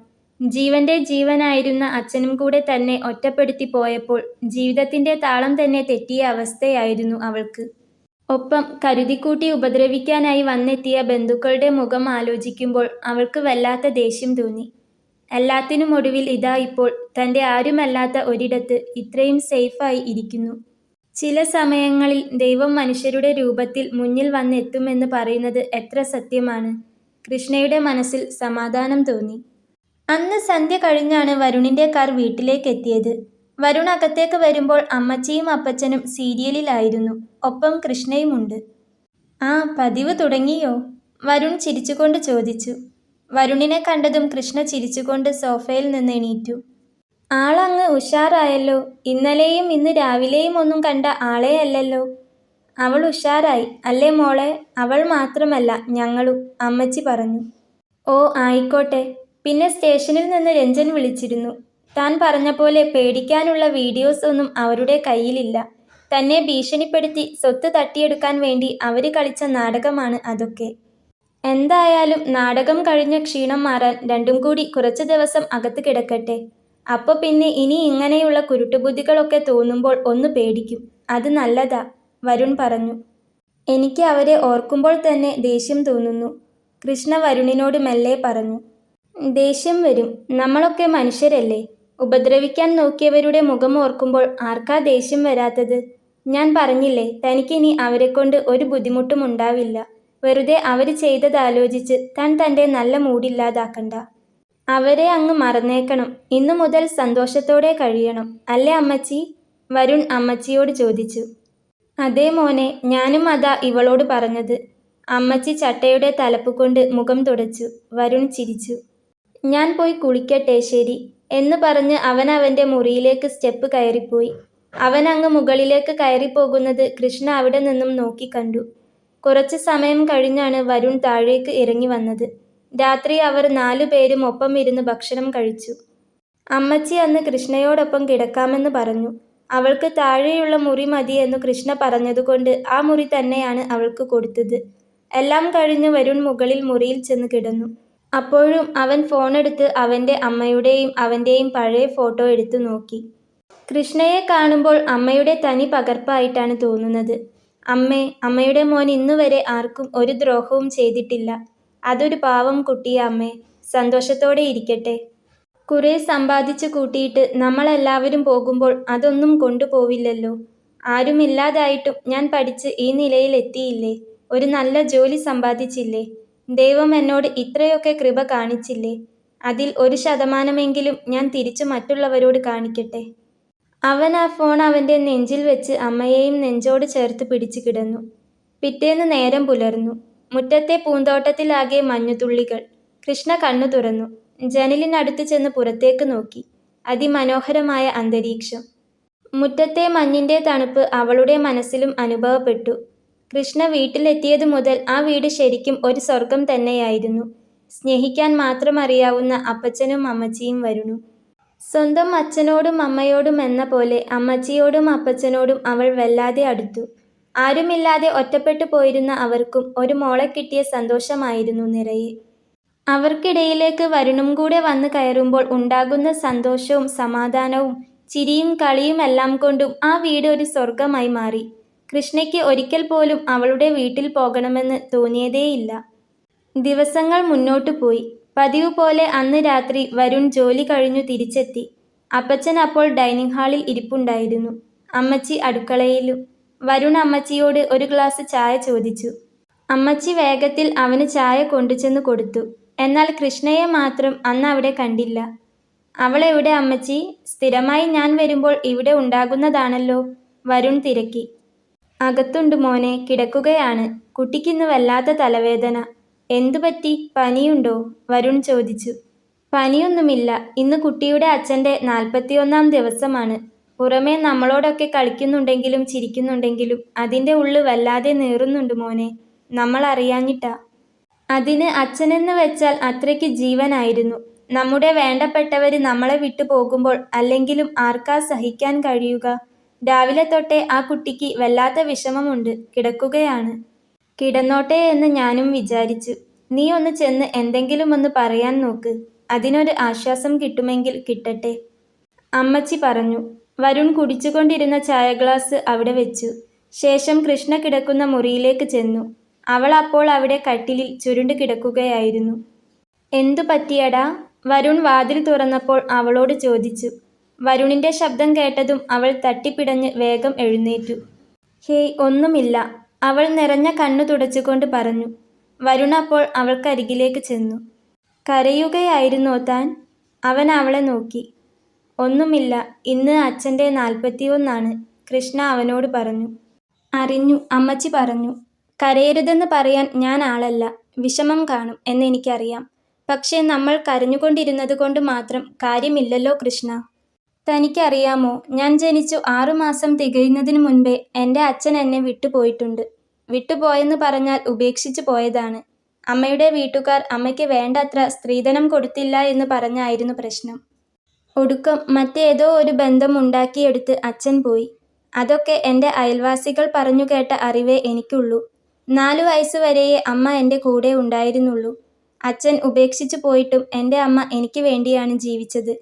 A: ജീവന്റെ ജീവനായിരുന്ന അച്ഛനും കൂടെ തന്നെ ഒറ്റപ്പെടുത്തി പോയപ്പോൾ ജീവിതത്തിന്റെ താളം തന്നെ തെറ്റിയ അവസ്ഥയായിരുന്നു അവൾക്ക്. ഒപ്പം കരുതിക്കൂട്ടി ഉപദ്രവിക്കാനായി വന്നെത്തിയ ബന്ധുക്കളുടെ മുഖം ആലോചിക്കുമ്പോൾ അവൾക്ക് വല്ലാത്ത ദേഷ്യം തോന്നി. എല്ലാത്തിനും ഒടുവിൽ ഇതാ ഇപ്പോൾ തൻ്റെ ആരുമല്ലാത്ത ഒരിടത്ത് ഇത്രയും സേഫായി ഇരിക്കുന്നു. ചില സമയങ്ങളിൽ ദൈവം മനുഷ്യരുടെ രൂപത്തിൽ മുന്നിൽ വന്നെത്തുമെന്ന് പറയുന്നത് എത്ര സത്യമാണ്. കൃഷ്ണയുടെ മനസ്സിൽ സമാധാനം തോന്നി. അന്ന് സന്ധ്യ കഴിഞ്ഞാണ് വരുണിന്റെ കാർ വീട്ടിലേക്കെത്തിയത്. വരുൺ അകത്തേക്ക് വരുമ്പോൾ അമ്മച്ചിയും അപ്പച്ചനും സീരിയലിലായിരുന്നു. ഒപ്പം കൃഷ്ണയുമുണ്ട്. ആ, പതിവ് തുടങ്ങിയോ? വരുൺ ചിരിച്ചുകൊണ്ട് ചോദിച്ചു. വരുണിനെ കണ്ടതും കൃഷ്ണ ചിരിച്ചുകൊണ്ട് സോഫയിൽ നിന്ന് എണീറ്റു. ആളങ്ങ് ഉഷാറായല്ലോ. ഇന്നലെയും ഇന്ന് രാവിലെയും ഒന്നും കണ്ട ആളേ അല്ലല്ലോ. അവൾ ഉഷാറായി അല്ലേ മോളെ? അവൾ മാത്രമല്ല ഞങ്ങളും, അമ്മച്ചി പറഞ്ഞു. ഓ ആയിക്കോട്ടെ. പിന്നെ സ്റ്റേഷനിൽ നിന്ന് രഞ്ജൻ വിളിച്ചിരുന്നു. താൻ പറഞ്ഞ പോലെ പേടിക്കാനുള്ള വീഡിയോസ് ഒന്നും അവരുടെ കയ്യിലില്ല. തന്നെ ഭീഷണിപ്പെടുത്തി സ്വത്ത് തട്ടിയെടുക്കാൻ വേണ്ടി അവർ കളിച്ച നാടകമാണ് അതൊക്കെ. എന്തായാലും നാടകം കഴിഞ്ഞ ക്ഷീണം മാറാൻ രണ്ടും കൂടി കുറച്ച് ദിവസം അകത്ത് കിടക്കട്ടെ. അപ്പോൾ പിന്നെ ഇനി ഇങ്ങനെയുള്ള കുരുട്ടുബുദ്ധികളൊക്കെ തോന്നുമ്പോൾ ഒന്ന് പേടിക്കും. അത് നല്ലതാ, വരുൺ പറഞ്ഞു. എനിക്ക് അവരെ ഓർക്കുമ്പോൾ തന്നെ ദേഷ്യം തോന്നുന്നു, കൃഷ്ണ വരുണിനോട് മെല്ലെ പറഞ്ഞു. ദേഷ്യം വരും. നമ്മളൊക്കെ മനുഷ്യരല്ലേ. ഉപദ്രവിക്കാൻ നോക്കിയവരുടെ മുഖം ഓർക്കുമ്പോൾ ആർക്കാ ദേഷ്യം വരാത്തത്? ഞാൻ പറഞ്ഞില്ലേ, തനിക്കിനി അവരെക്കൊണ്ട് ഒരു ബുദ്ധിമുട്ടും ഉണ്ടാവില്ല. വെറുതെ അവർ ചെയ്തതാലോചിച്ച് താൻ തൻ്റെ നല്ല മൂഡില്ലാതാക്കണ്ട. അവരെ അങ്ങ് മറന്നേക്കണം. ഇന്നു മുതൽ സന്തോഷത്തോടെ കഴിയണം അല്ലേ അമ്മച്ചി? വരുൺ അമ്മച്ചിയോട് ചോദിച്ചു. അതേ മോനെ, ഞാനും അതാ ഇവളോട് പറഞ്ഞത്. അമ്മച്ചി ചട്ടയുടെ തലപ്പ് കൊണ്ട് മുഖം തുടച്ചു. വരുൺ ചിരിച്ചു. ഞാൻ പോയി കുളിക്കട്ടെ, ശരി എന്ന് പറഞ്ഞ് അവൻ അവൻ്റെ മുറിയിലേക്ക് സ്റ്റെപ്പ് കയറിപ്പോയി. അവൻ അങ്ങ് മുകളിലേക്ക് കയറിപ്പോകുന്നത് കൃഷ്ണ അവിടെ നിന്നും നോക്കിക്കണ്ടു. കുറച്ച് സമയം കഴിഞ്ഞാണ് വരുൺ താഴേക്ക് ഇറങ്ങി വന്നത്. രാത്രി അവർ 4 പേരും ഒപ്പം ഇരുന്ന് ഭക്ഷണം കഴിച്ചു. അമ്മച്ചി അന്ന് കൃഷ്ണയോടൊപ്പം കിടക്കാമെന്ന് പറഞ്ഞു. അവൾക്ക് താഴെയുള്ള മുറി മതിയെന്നു കൃഷ്ണ പറഞ്ഞതുകൊണ്ട് ആ മുറി തന്നെയാണ് അവൾക്ക് കൊടുത്തത്. എല്ലാം കഴിഞ്ഞ് വരുൺ മുകളിൽ മുറിയിൽ ചെന്ന് കിടന്നു. അപ്പോഴും അവൻ ഫോണെടുത്ത് അവൻ്റെ അമ്മയുടെയും അവൻ്റെയും പഴയ ഫോട്ടോ എടുത്തു നോക്കി. കൃഷ്ണയെ കാണുമ്പോൾ അമ്മയുടെ തനി പകർപ്പായിട്ടാണ് തോന്നുന്നത്. അമ്മയുടെ മോൻ ഇന്നുവരെ ആർക്കും ഒരു ദ്രോഹവും ചെയ്തിട്ടില്ല. അതൊരു പാവം കുട്ടിയാ അമ്മേ. സന്തോഷത്തോടെ ഇരിക്കട്ടെ. കുറെ സമ്പാദിച്ചു കൂട്ടിയിട്ട് നമ്മളെല്ലാവരും പോകുമ്പോൾ അതൊന്നും കൊണ്ടുപോവില്ലല്ലോ. ആരുമില്ലാതായിട്ടും ഞാൻ പഠിച്ച് ഈ നിലയിൽ എത്തിയില്ലേ? ഒരു നല്ല ജോലി സമ്പാദിച്ചില്ലേ? ദൈവം എന്നോട് ഇത്രയൊക്കെ കൃപ കാണിച്ചില്ലേ? അതിൽ 1% ഞാൻ തിരിച്ചു മറ്റുള്ളവരോട് കാണിക്കട്ടെ. അവൻ ആ ഫോൺ അവൻ്റെ നെഞ്ചിൽ വെച്ച് അമ്മയെയും നെഞ്ചോട് ചേർത്ത് പിടിച്ചു കിടന്നു. പിറ്റേന്ന് നേരം പുലർന്നു. മുറ്റത്തെ പൂന്തോട്ടത്തിലാകെ മഞ്ഞുതുള്ളികൾ. കൃഷ്ണ കണ്ണു തുറന്നു. ജനലിനടുത്ത് ചെന്ന് പുറത്തേക്ക് നോക്കി. അതിമനോഹരമായ അന്തരീക്ഷം. മുറ്റത്തെ മഞ്ഞിൻ്റെ തണുപ്പ് അവളുടെ മനസ്സിലും അനുഭവപ്പെട്ടു. കൃഷ്ണ വീട്ടിലെത്തിയതു മുതൽ ആ വീട് ശരിക്കും ഒരു സ്വർഗം തന്നെയായിരുന്നു. സ്നേഹിക്കാൻ മാത്രം അറിയാവുന്ന അപ്പച്ചനും അമ്മച്ചിയും വരുണും. സ്വന്തം അച്ഛനോടും അമ്മയോടും എന്ന പോലെ അമ്മച്ചിയോടും അപ്പച്ചനോടും അവൾ വല്ലാതെ അടുത്തു. ആരുമില്ലാതെ ഒറ്റപ്പെട്ടു പോയിരുന്ന അവർക്കും ഒരു മോളെ കിട്ടിയ സന്തോഷമായിരുന്നു നിറയെ. അവർക്കിടയിലേക്ക് വരുണും കൂടെ വന്നു കയറുമ്പോൾ ഉണ്ടാകുന്ന സന്തോഷവും സമാധാനവും ചിരിയും കളിയും എല്ലാം കൊണ്ടും ആ വീട് ഒരു സ്വർഗമായി മാറി. കൃഷ്ണയ്ക്ക് ഒരിക്കൽ പോലും അവളുടെ വീട്ടിൽ പോകണമെന്ന് തോന്നിയതേയില്ല. ദിവസങ്ങൾ മുന്നോട്ടു പോയി. പതിവ് പോലെ അന്ന് രാത്രി വരുൺ ജോലി കഴിഞ്ഞു തിരിച്ചെത്തി. അപ്പച്ചൻ അപ്പോൾ ഡൈനിങ് ഹാളിൽ ഇരിപ്പുണ്ടായിരുന്നു. അമ്മച്ചി അടുക്കളയിലും. വരുൺ അമ്മച്ചിയോട് ഒരു ഗ്ലാസ് ചായ ചോദിച്ചു. അമ്മച്ചി വേഗത്തിൽ അവന് ചായ കൊണ്ടുചെന്ന് കൊടുത്തു. എന്നാൽ കൃഷ്ണയെ മാത്രം അന്ന് അവിടെ കണ്ടില്ല. അവളെവിടെ അമ്മച്ചി? സ്ഥിരമായി ഞാൻ വരുമ്പോൾ ഇവിടെ ഉണ്ടാകുന്നതാണല്ലോ. വരുൺ തിരക്കി. അകത്തുണ്ട് മോനെ, കിടക്കുകയാണ്. കുട്ടിക്കിന്ന് വല്ലാത്ത തലവേദന. എന്തുപറ്റി? പനിയുണ്ടോ? വരുൺ ചോദിച്ചു. പനിയൊന്നുമില്ല. ഇന്ന് കുട്ടിയുടെ അച്ഛൻ്റെ 41-ാം ദിവസമാണ്. പുറമേ നമ്മളോടൊക്കെ കളിക്കുന്നുണ്ടെങ്കിലും ചിരിക്കുന്നുണ്ടെങ്കിലും അതിൻ്റെ ഉള്ളു വല്ലാതെ നീറുന്നുണ്ട് മോനെ. നമ്മൾ അറിയാഞ്ഞിട്ടാ. അതിന് അച്ഛനെന്ന് വെച്ചാൽ അത്രയ്ക്ക് ജീവനായിരുന്നു. നമ്മുടെ വേണ്ടപ്പെട്ടവർ നമ്മളെ വിട്ടു പോകുമ്പോൾ അല്ലെങ്കിലും ആർക്കാ സഹിക്കാൻ കഴിയുക? രാവിലെ തൊട്ടേ ആ കുട്ടിക്ക് വല്ലാത്ത വിഷമമുണ്ട്. കിടക്കുകയാണ്. കിടന്നോട്ടെ എന്ന് ഞാനും വിചാരിച്ചു. നീ ഒന്ന് ചെന്ന് എന്തെങ്കിലും ഒന്ന് പറയാൻ നോക്ക്. അതിനൊരു ആശ്വാസം കിട്ടുമെങ്കിൽ കിട്ടട്ടെ. അമ്മച്ചി പറഞ്ഞു. വരുൺ കുടിച്ചുകൊണ്ടിരുന്ന ചായ ഗ്ലാസ് അവിടെ വെച്ചു. ശേഷം കൃഷ്ണ കിടക്കുന്ന മുറിയിലേക്ക് ചെന്നു. അവൾ അപ്പോൾ അവിടെ കട്ടിലിൽ ചുരുണ്ട് കിടക്കുകയായിരുന്നു. എന്തു പറ്റിയടാ? വരുൺ വാതിൽ തുറന്നപ്പോൾ അവളോട് ചോദിച്ചു. വരുണിൻ്റെ ശബ്ദം കേട്ടതും അവൾ തട്ടിപ്പിടഞ്ഞ് വേഗം എഴുന്നേറ്റു. ഹേയ്, ഒന്നുമില്ല, അവൾ നിറഞ്ഞ കണ്ണു തുടച്ചുകൊണ്ട് പറഞ്ഞു. വരുൺ അപ്പോൾ അവൾക്കരികിലേക്ക് ചെന്നു. കരയുകയായിരുന്നോ താൻ? അവൻ അവളെ നോക്കി. ഒന്നുമില്ല, ഇന്ന് അച്ഛൻ്റെ 41 കൃഷ്ണ അവനോട് പറഞ്ഞു. അറിഞ്ഞു, അമ്മച്ചി പറഞ്ഞു. കരയരുതെന്ന് പറയാൻ ഞാൻ ആളല്ല. വിഷമം കാണും എന്നെനിക്കറിയാം. പക്ഷേ നമ്മൾ കരഞ്ഞുകൊണ്ടിരുന്നത് കൊണ്ട് മാത്രം കാര്യമില്ലല്ലോ കൃഷ്ണ. തനിക്കറിയാമോ, ഞാൻ ജനിച്ചു 6 മാസം തികയുന്നതിന് മുൻപേ എൻ്റെ അച്ഛൻ എന്നെ വിട്ടുപോയിട്ടുണ്ട്. വിട്ടുപോയെന്ന് പറഞ്ഞാൽ ഉപേക്ഷിച്ചു പോയതാണ്. അമ്മയുടെ വീട്ടുകാർ അമ്മയ്ക്ക് വേണ്ടത്ര സ്ത്രീധനം കൊടുത്തില്ല എന്ന് പറഞ്ഞായിരുന്നു പ്രശ്നം. ഒടുക്കം മറ്റേതോ ഒരു ബന്ധം ഉണ്ടാക്കിയെടുത്ത് അച്ഛൻ പോയി. അതൊക്കെ എൻ്റെ അയൽവാസികൾ പറഞ്ഞു കേട്ട അറിവേ എനിക്കുള്ളൂ. 4 വയസ്സുവരെയേ അമ്മ എൻ്റെ കൂടെ ഉണ്ടായിരുന്നുള്ളൂ. അച്ഛൻ ഉപേക്ഷിച്ചു പോയിട്ടും എൻ്റെ അമ്മ എനിക്ക് വേണ്ടിയാണ് ജീവിച്ചത്.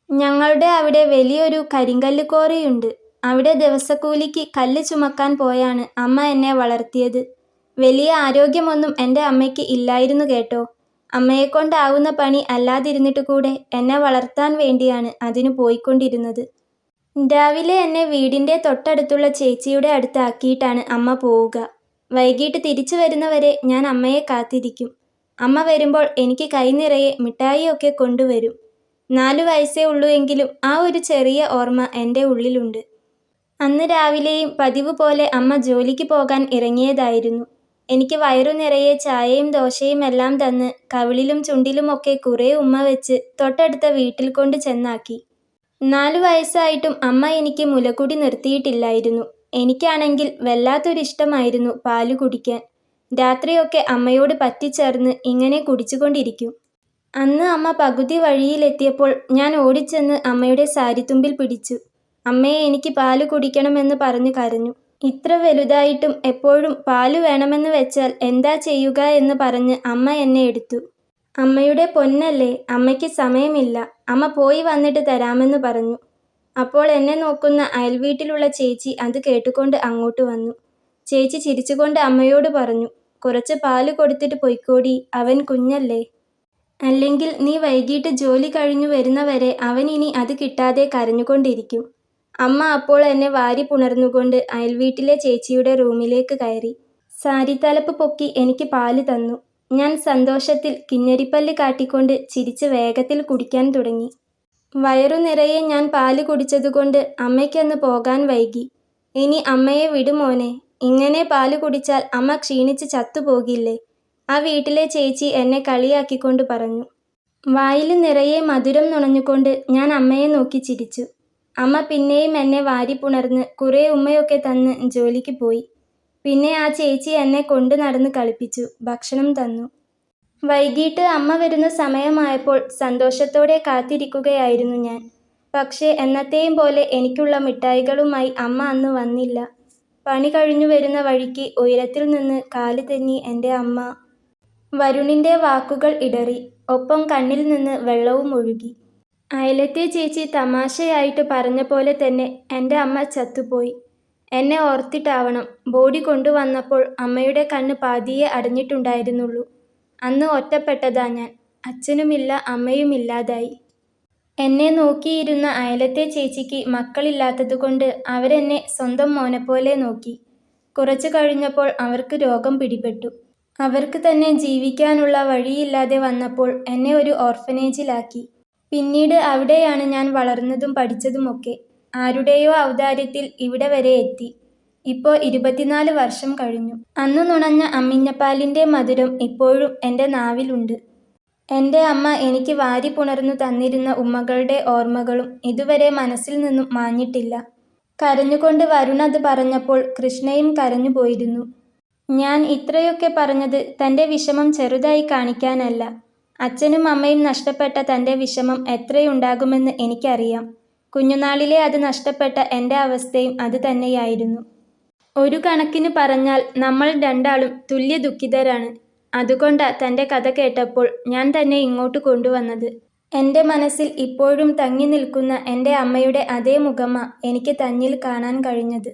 A: ഞങ്ങളുടെ അവിടെ വലിയൊരു കരിങ്കല്ല് ക്വാറിയുണ്ട്. അവിടെ ദിവസക്കൂലിക്ക് കല്ല് ചുമക്കാൻ പോയാണ് അമ്മ എന്നെ വളർത്തിയത്. വലിയ ആരോഗ്യമൊന്നും എൻ്റെ അമ്മയ്ക്ക് ഇല്ലായിരുന്നു കേട്ടോ. അമ്മയെക്കൊണ്ടാവുന്ന പണി അല്ലാതിരുന്നിട്ട് കൂടെ എന്നെ വളർത്താൻ വേണ്ടിയാണ് അതിനു പോയിക്കൊണ്ടിരുന്നത്. രാവിലെ എന്നെ വീടിൻ്റെ തൊട്ടടുത്തുള്ള ചേച്ചിയുടെ അടുത്താക്കിയിട്ടാണ് അമ്മ പോവുക. വൈകിട്ട് തിരിച്ചു വരുന്നവരെ ഞാൻ അമ്മയെ കാത്തിരിക്കും. അമ്മ വരുമ്പോൾ എനിക്ക് കൈ നിറയെ മിഠായിയൊക്കെ കൊണ്ടുവരും. 4 വയസ്സേ ഉള്ളൂ എങ്കിലും ആ ഒരു ചെറിയ ഓർമ്മ എൻ്റെ ഉള്ളിലുണ്ട്. അന്ന് രാവിലെയും പതിവ് പോലെ അമ്മ ജോലിക്ക് പോകാൻ ഇറങ്ങിയതായിരുന്നു. എനിക്ക് വയറു നിറയെ ചായയും ദോശയും എല്ലാം തന്ന് കവിളിലും ചുണ്ടിലുമൊക്കെ കുറേ ഉമ്മ വെച്ച് തൊട്ടടുത്ത വീട്ടിൽ കൊണ്ട് ചെന്നാക്കി. 4 വയസ്സായിട്ടും അമ്മ എനിക്ക് മുലകുടി നിർത്തിയിട്ടില്ലായിരുന്നു. എനിക്കാണെങ്കിൽ വല്ലാത്തൊരിഷ്ടമായിരുന്നു പാല് കുടിക്കാൻ. രാത്രിയൊക്കെ അമ്മയോട് പറ്റിച്ചേർന്ന് ഇങ്ങനെ കുടിച്ചുകൊണ്ടിരിക്കും. അന്ന് അമ്മ പകുതി വഴിയിലെത്തിയപ്പോൾ ഞാൻ ഓടിച്ചെന്ന് അമ്മയുടെ സാരിത്തുമ്പിൽ പിടിച്ചു. അമ്മയെ, എനിക്ക് പാല് കുടിക്കണമെന്ന് പറഞ്ഞു കരഞ്ഞു. ഇത്ര വലുതായിട്ടും എപ്പോഴും പാല് വേണമെന്ന് വെച്ചാൽ എന്താ ചെയ്യുക എന്ന് പറഞ്ഞ് അമ്മ എന്നെ എടുത്തു. അമ്മയുടെ പൊന്നല്ലേ, അമ്മയ്ക്ക് സമയമില്ല, അമ്മ പോയി വന്നിട്ട് തരാമെന്ന് പറഞ്ഞു. അപ്പോൾ എന്നെ നോക്കുന്ന അയൽവീട്ടിലുള്ള ചേച്ചി അത് കേട്ടുകൊണ്ട് അങ്ങോട്ട് വന്നു. ചേച്ചി ചിരിച്ചുകൊണ്ട് അമ്മയോട് പറഞ്ഞു, കുറച്ച് പാല് കൊടുത്തിട്ട് പൊയ്ക്കോടി, അവൻ കുഞ്ഞല്ലേ. അല്ലെങ്കിൽ നീ വൈകിട്ട് ജോലി കഴിഞ്ഞു വരുന്നവരെ അവൻ ഇനി അത് കിട്ടാതെ കരഞ്ഞുകൊണ്ടിരിക്കും. അമ്മ അപ്പോൾ എന്നെ വാരി പുണർന്നുകൊണ്ട് അയൽവീട്ടിലെ ചേച്ചിയുടെ റൂമിലേക്ക് കയറി. സാരിത്തലപ്പ് പൊക്കി എനിക്ക് പാല് തന്നു. ഞാൻ സന്തോഷത്തിൽ കിന്നരിപ്പല്ല് കാട്ടിക്കൊണ്ട് ചിരിച്ച് വേഗത്തിൽ കുടിക്കാൻ തുടങ്ങി. വയറു നിറയെ ഞാൻ പാല് കുടിച്ചതുകൊണ്ട് അമ്മയ്ക്കന്ന് പോകാൻ വൈകി. ഇനി അമ്മയെ വിട് മോനെ, ഇങ്ങനെ പാല് കുടിച്ചാൽ അമ്മ ക്ഷീണിച്ച് ചത്തുപോകില്ലേ? ആ വീട്ടിലെ ചേച്ചി എന്നെ കളിയാക്കിക്കൊണ്ട് പറഞ്ഞു. വായിൽ നിറയെ മധുരം നുണഞ്ഞുകൊണ്ട് ഞാൻ അമ്മയെ നോക്കി ചിരിച്ചു. അമ്മ പിന്നെയും എന്നെ വാരി പുണർന്ന് കുറേ ഉമ്മയൊക്കെ തന്ന് ജോലിക്ക് പോയി. പിന്നെ ആ ചേച്ചി എന്നെ കൊണ്ട് നടന്ന് കളിപ്പിച്ചു, ഭക്ഷണം തന്നു. വൈകിട്ട് അമ്മ വരുന്ന സമയമായപ്പോൾ സന്തോഷത്തോടെ കാത്തിരിക്കുകയായിരുന്നു ഞാൻ. പക്ഷേ എന്നത്തെയും പോലെ എനിക്കുള്ള മിഠായികളുമായി അമ്മ അന്ന് വന്നില്ല. പണി കഴിഞ്ഞു വരുന്ന വഴിക്ക് ഉയരത്തിൽ നിന്ന് കാല് തെന്നി എൻ്റെ അമ്മ. വരുണിൻ്റെ വാക്കുകൾ ഇടറി. ഒപ്പം കണ്ണിൽ നിന്ന് വെള്ളവും ഒഴുകി. അയലത്തെ ചേച്ചി തമാശയായിട്ട് പറഞ്ഞ പോലെ തന്നെ എൻ്റെ അമ്മ ചത്തുപോയി. എന്നെ ഓർത്തിട്ടാവണം ബോഡി കൊണ്ടുവന്നപ്പോൾ അമ്മയുടെ കണ്ണ് പാതിയെ അടഞ്ഞിട്ടുണ്ടായിരുന്നുള്ളൂ. അന്ന് ഒറ്റപ്പെട്ടതാ ഞാൻ. അച്ഛനുമില്ല, അമ്മയുമില്ലാതായി. എന്നെ നോക്കിയിരുന്ന അയലത്തെ ചേച്ചിക്ക് മക്കളില്ലാത്തതുകൊണ്ട് അവരെന്നെ സ്വന്തം മോനെപ്പോലെ നോക്കി. കുറച്ചു കഴിഞ്ഞപ്പോൾ അവർക്ക് രോഗം പിടിപെട്ടു. അവർക്ക് തന്നെ ജീവിക്കാനുള്ള വഴിയില്ലാതെ വന്നപ്പോൾ എന്നെ ഒരു ഓർഫനേജിലാക്കി. പിന്നീട് അവിടെയാണ് ഞാൻ വളർന്നതും പഠിച്ചതുമൊക്കെ. ആരുടെയോ ഔദാര്യത്തിൽ ഇവിടെ വരെ എത്തി. ഇപ്പോൾ 24 വർഷം കഴിഞ്ഞു. അന്ന് നുണഞ്ഞ അമ്മിഞ്ഞപ്പാലിൻ്റെ മധുരം ഇപ്പോഴും എൻ്റെ നാവിലുണ്ട്. എൻ്റെ അമ്മ എനിക്ക് വാരി പുണർന്നു തന്നിരുന്ന ഉമ്മകളുടെ ഓർമ്മകളും ഇതുവരെ മനസ്സിൽ നിന്നും മാഞ്ഞിട്ടില്ല. കരഞ്ഞുകൊണ്ട് വരുൺ അത് പറഞ്ഞപ്പോൾ കൃഷ്ണയും കരഞ്ഞുപോയിരുന്നു. ഞാൻ ഇത്രയൊക്കെ പറഞ്ഞത് തൻ്റെ വിഷമം ചെറുതായി കാണിക്കാനല്ല. അച്ഛനും അമ്മയും നഷ്ടപ്പെട്ട തൻ്റെ വിഷമം എത്രയുണ്ടാകുമെന്ന് എനിക്കറിയാം. കുഞ്ഞുനാളിലെ അത് നഷ്ടപ്പെട്ട എൻ്റെ അവസ്ഥയും അത് തന്നെയായിരുന്നു. ഒരു കണക്കിന് പറഞ്ഞാൽ നമ്മൾ രണ്ടാളും തുല്യ ദുഃഖിതരാണ്. അതുകൊണ്ടാ തൻ്റെ കഥ കേട്ടപ്പോൾ ഞാൻ തന്നെ ഇങ്ങോട്ട് കൊണ്ടുവന്നത്. എൻ്റെ മനസ്സിൽ ഇപ്പോഴും തങ്ങി നിൽക്കുന്ന എൻ്റെ അമ്മയുടെ അതേ മുഖമാ എനിക്ക് തന്നിൽ കാണാൻ കഴിഞ്ഞത്.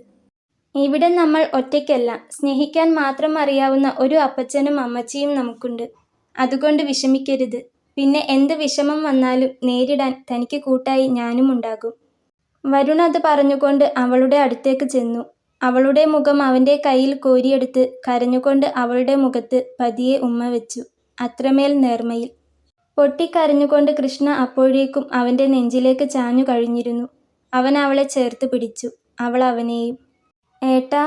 A: ഇവിടെ നമ്മൾ ഒറ്റയ്ക്കല്ല. സ്നേഹിക്കാൻ മാത്രം അറിയാവുന്ന ഒരു അപ്പച്ചനും അമ്മച്ചിയും നമുക്കുണ്ട്. അതുകൊണ്ട് വിഷമിക്കരുത്. പിന്നെ എന്ത് വിഷമം വന്നാലും നേരിടാൻ തനിക്ക് കൂട്ടായി ഞാനുമുണ്ടാകും. വരുൺ അത് പറഞ്ഞുകൊണ്ട് അവളുടെ അടുത്തേക്ക് ചെന്നു. അവളുടെ മുഖം അവൻ്റെ കയ്യിൽ കോരിയെടുത്ത് കരഞ്ഞുകൊണ്ട് അവളുടെ മുഖത്ത് പതിയെ ഉമ്മ വെച്ചു. അത്രമേൽ നേർമയിൽ. പൊട്ടിക്കരഞ്ഞുകൊണ്ട് കൃഷ്ണ അപ്പോഴേക്കും അവൻ്റെ നെഞ്ചിലേക്ക് ചാഞ്ഞു കഴിഞ്ഞിരുന്നു. അവൻ അവളെ ചേർത്ത് പിടിച്ചു. അവൾ അവനെയും. ഏട്ടാ,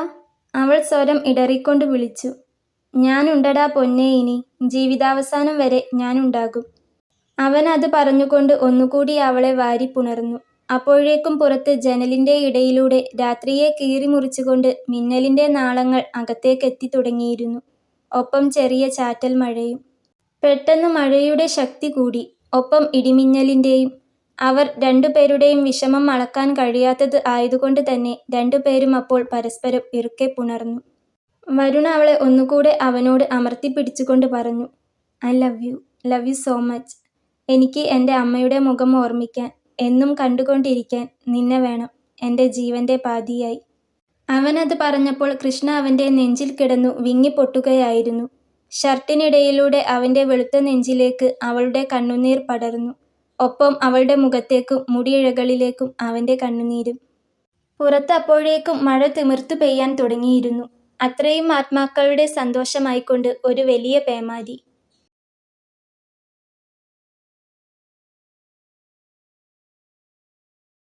A: അവൾ സ്വരം ഇടറിക്കൊണ്ട് വിളിച്ചു. ഞാനുണ്ടടാ പൊന്നേ, ഇനി ജീവിതാവസാനം വരെ ഞാനുണ്ടാകും. അവൻ അത് പറഞ്ഞുകൊണ്ട് ഒന്നുകൂടി അവളെ വാരി പുണർന്നു. അപ്പോഴേക്കും പുറത്ത് ജനലിൻ്റെ ഇടയിലൂടെ രാത്രിയെ കീറിമുറിച്ചുകൊണ്ട് മിന്നലിൻ്റെ നാളങ്ങൾ അകത്തേക്കെത്തി തുടങ്ങിയിരുന്നു. ഒപ്പം ചെറിയ ചാറ്റൽ മഴയും. പെട്ടെന്ന് മഴയുടെ ശക്തി കൂടി, ഒപ്പം ഇടിമിന്നലിൻ്റെയും. അവർ രണ്ടുപേരുടെയും വിഷമം അളക്കാൻ കഴിയാത്തത് ആയതുകൊണ്ട് തന്നെ രണ്ടുപേരും അപ്പോൾ പരസ്പരം ഇറുക്കെ പുണർന്നു. വരുൺ അവളെ ഒന്നുകൂടെ അവനോട് അമർത്തിപ്പിടിച്ചുകൊണ്ട് പറഞ്ഞു, I love you so much. എനിക്ക് എൻ്റെ അമ്മയുടെ മുഖം ഓർമ്മിക്കാൻ, എന്നും കണ്ടുകൊണ്ടിരിക്കാൻ നിന്നെ വേണം, എൻ്റെ ജീവൻ്റെ പാതിയായി. അവനത് പറഞ്ഞപ്പോൾ കൃഷ്ണ അവൻ്റെ നെഞ്ചിൽ കിടന്നു വിങ്ങിപ്പൊട്ടുകയായിരുന്നു. ഷർട്ടിനിടയിലൂടെ അവൻ്റെ വെളുത്ത നെഞ്ചിലേക്ക് അവളുടെ കണ്ണുനീർ പടർന്നു. ഒപ്പം അവളുടെ മുഖത്തേക്കും മുടിയിഴകളിലേക്കും അവൻ്റെ കണ്ണുനീരും. പുറത്ത് അപ്പോഴേക്കും മഴ തിമിർത്തു പെയ്യാൻ തുടങ്ങിയിരുന്നു. അത്രയും ആത്മാക്കളുടെ സന്തോഷമായിക്കൊണ്ട് ഒരു വലിയ പേമാരി.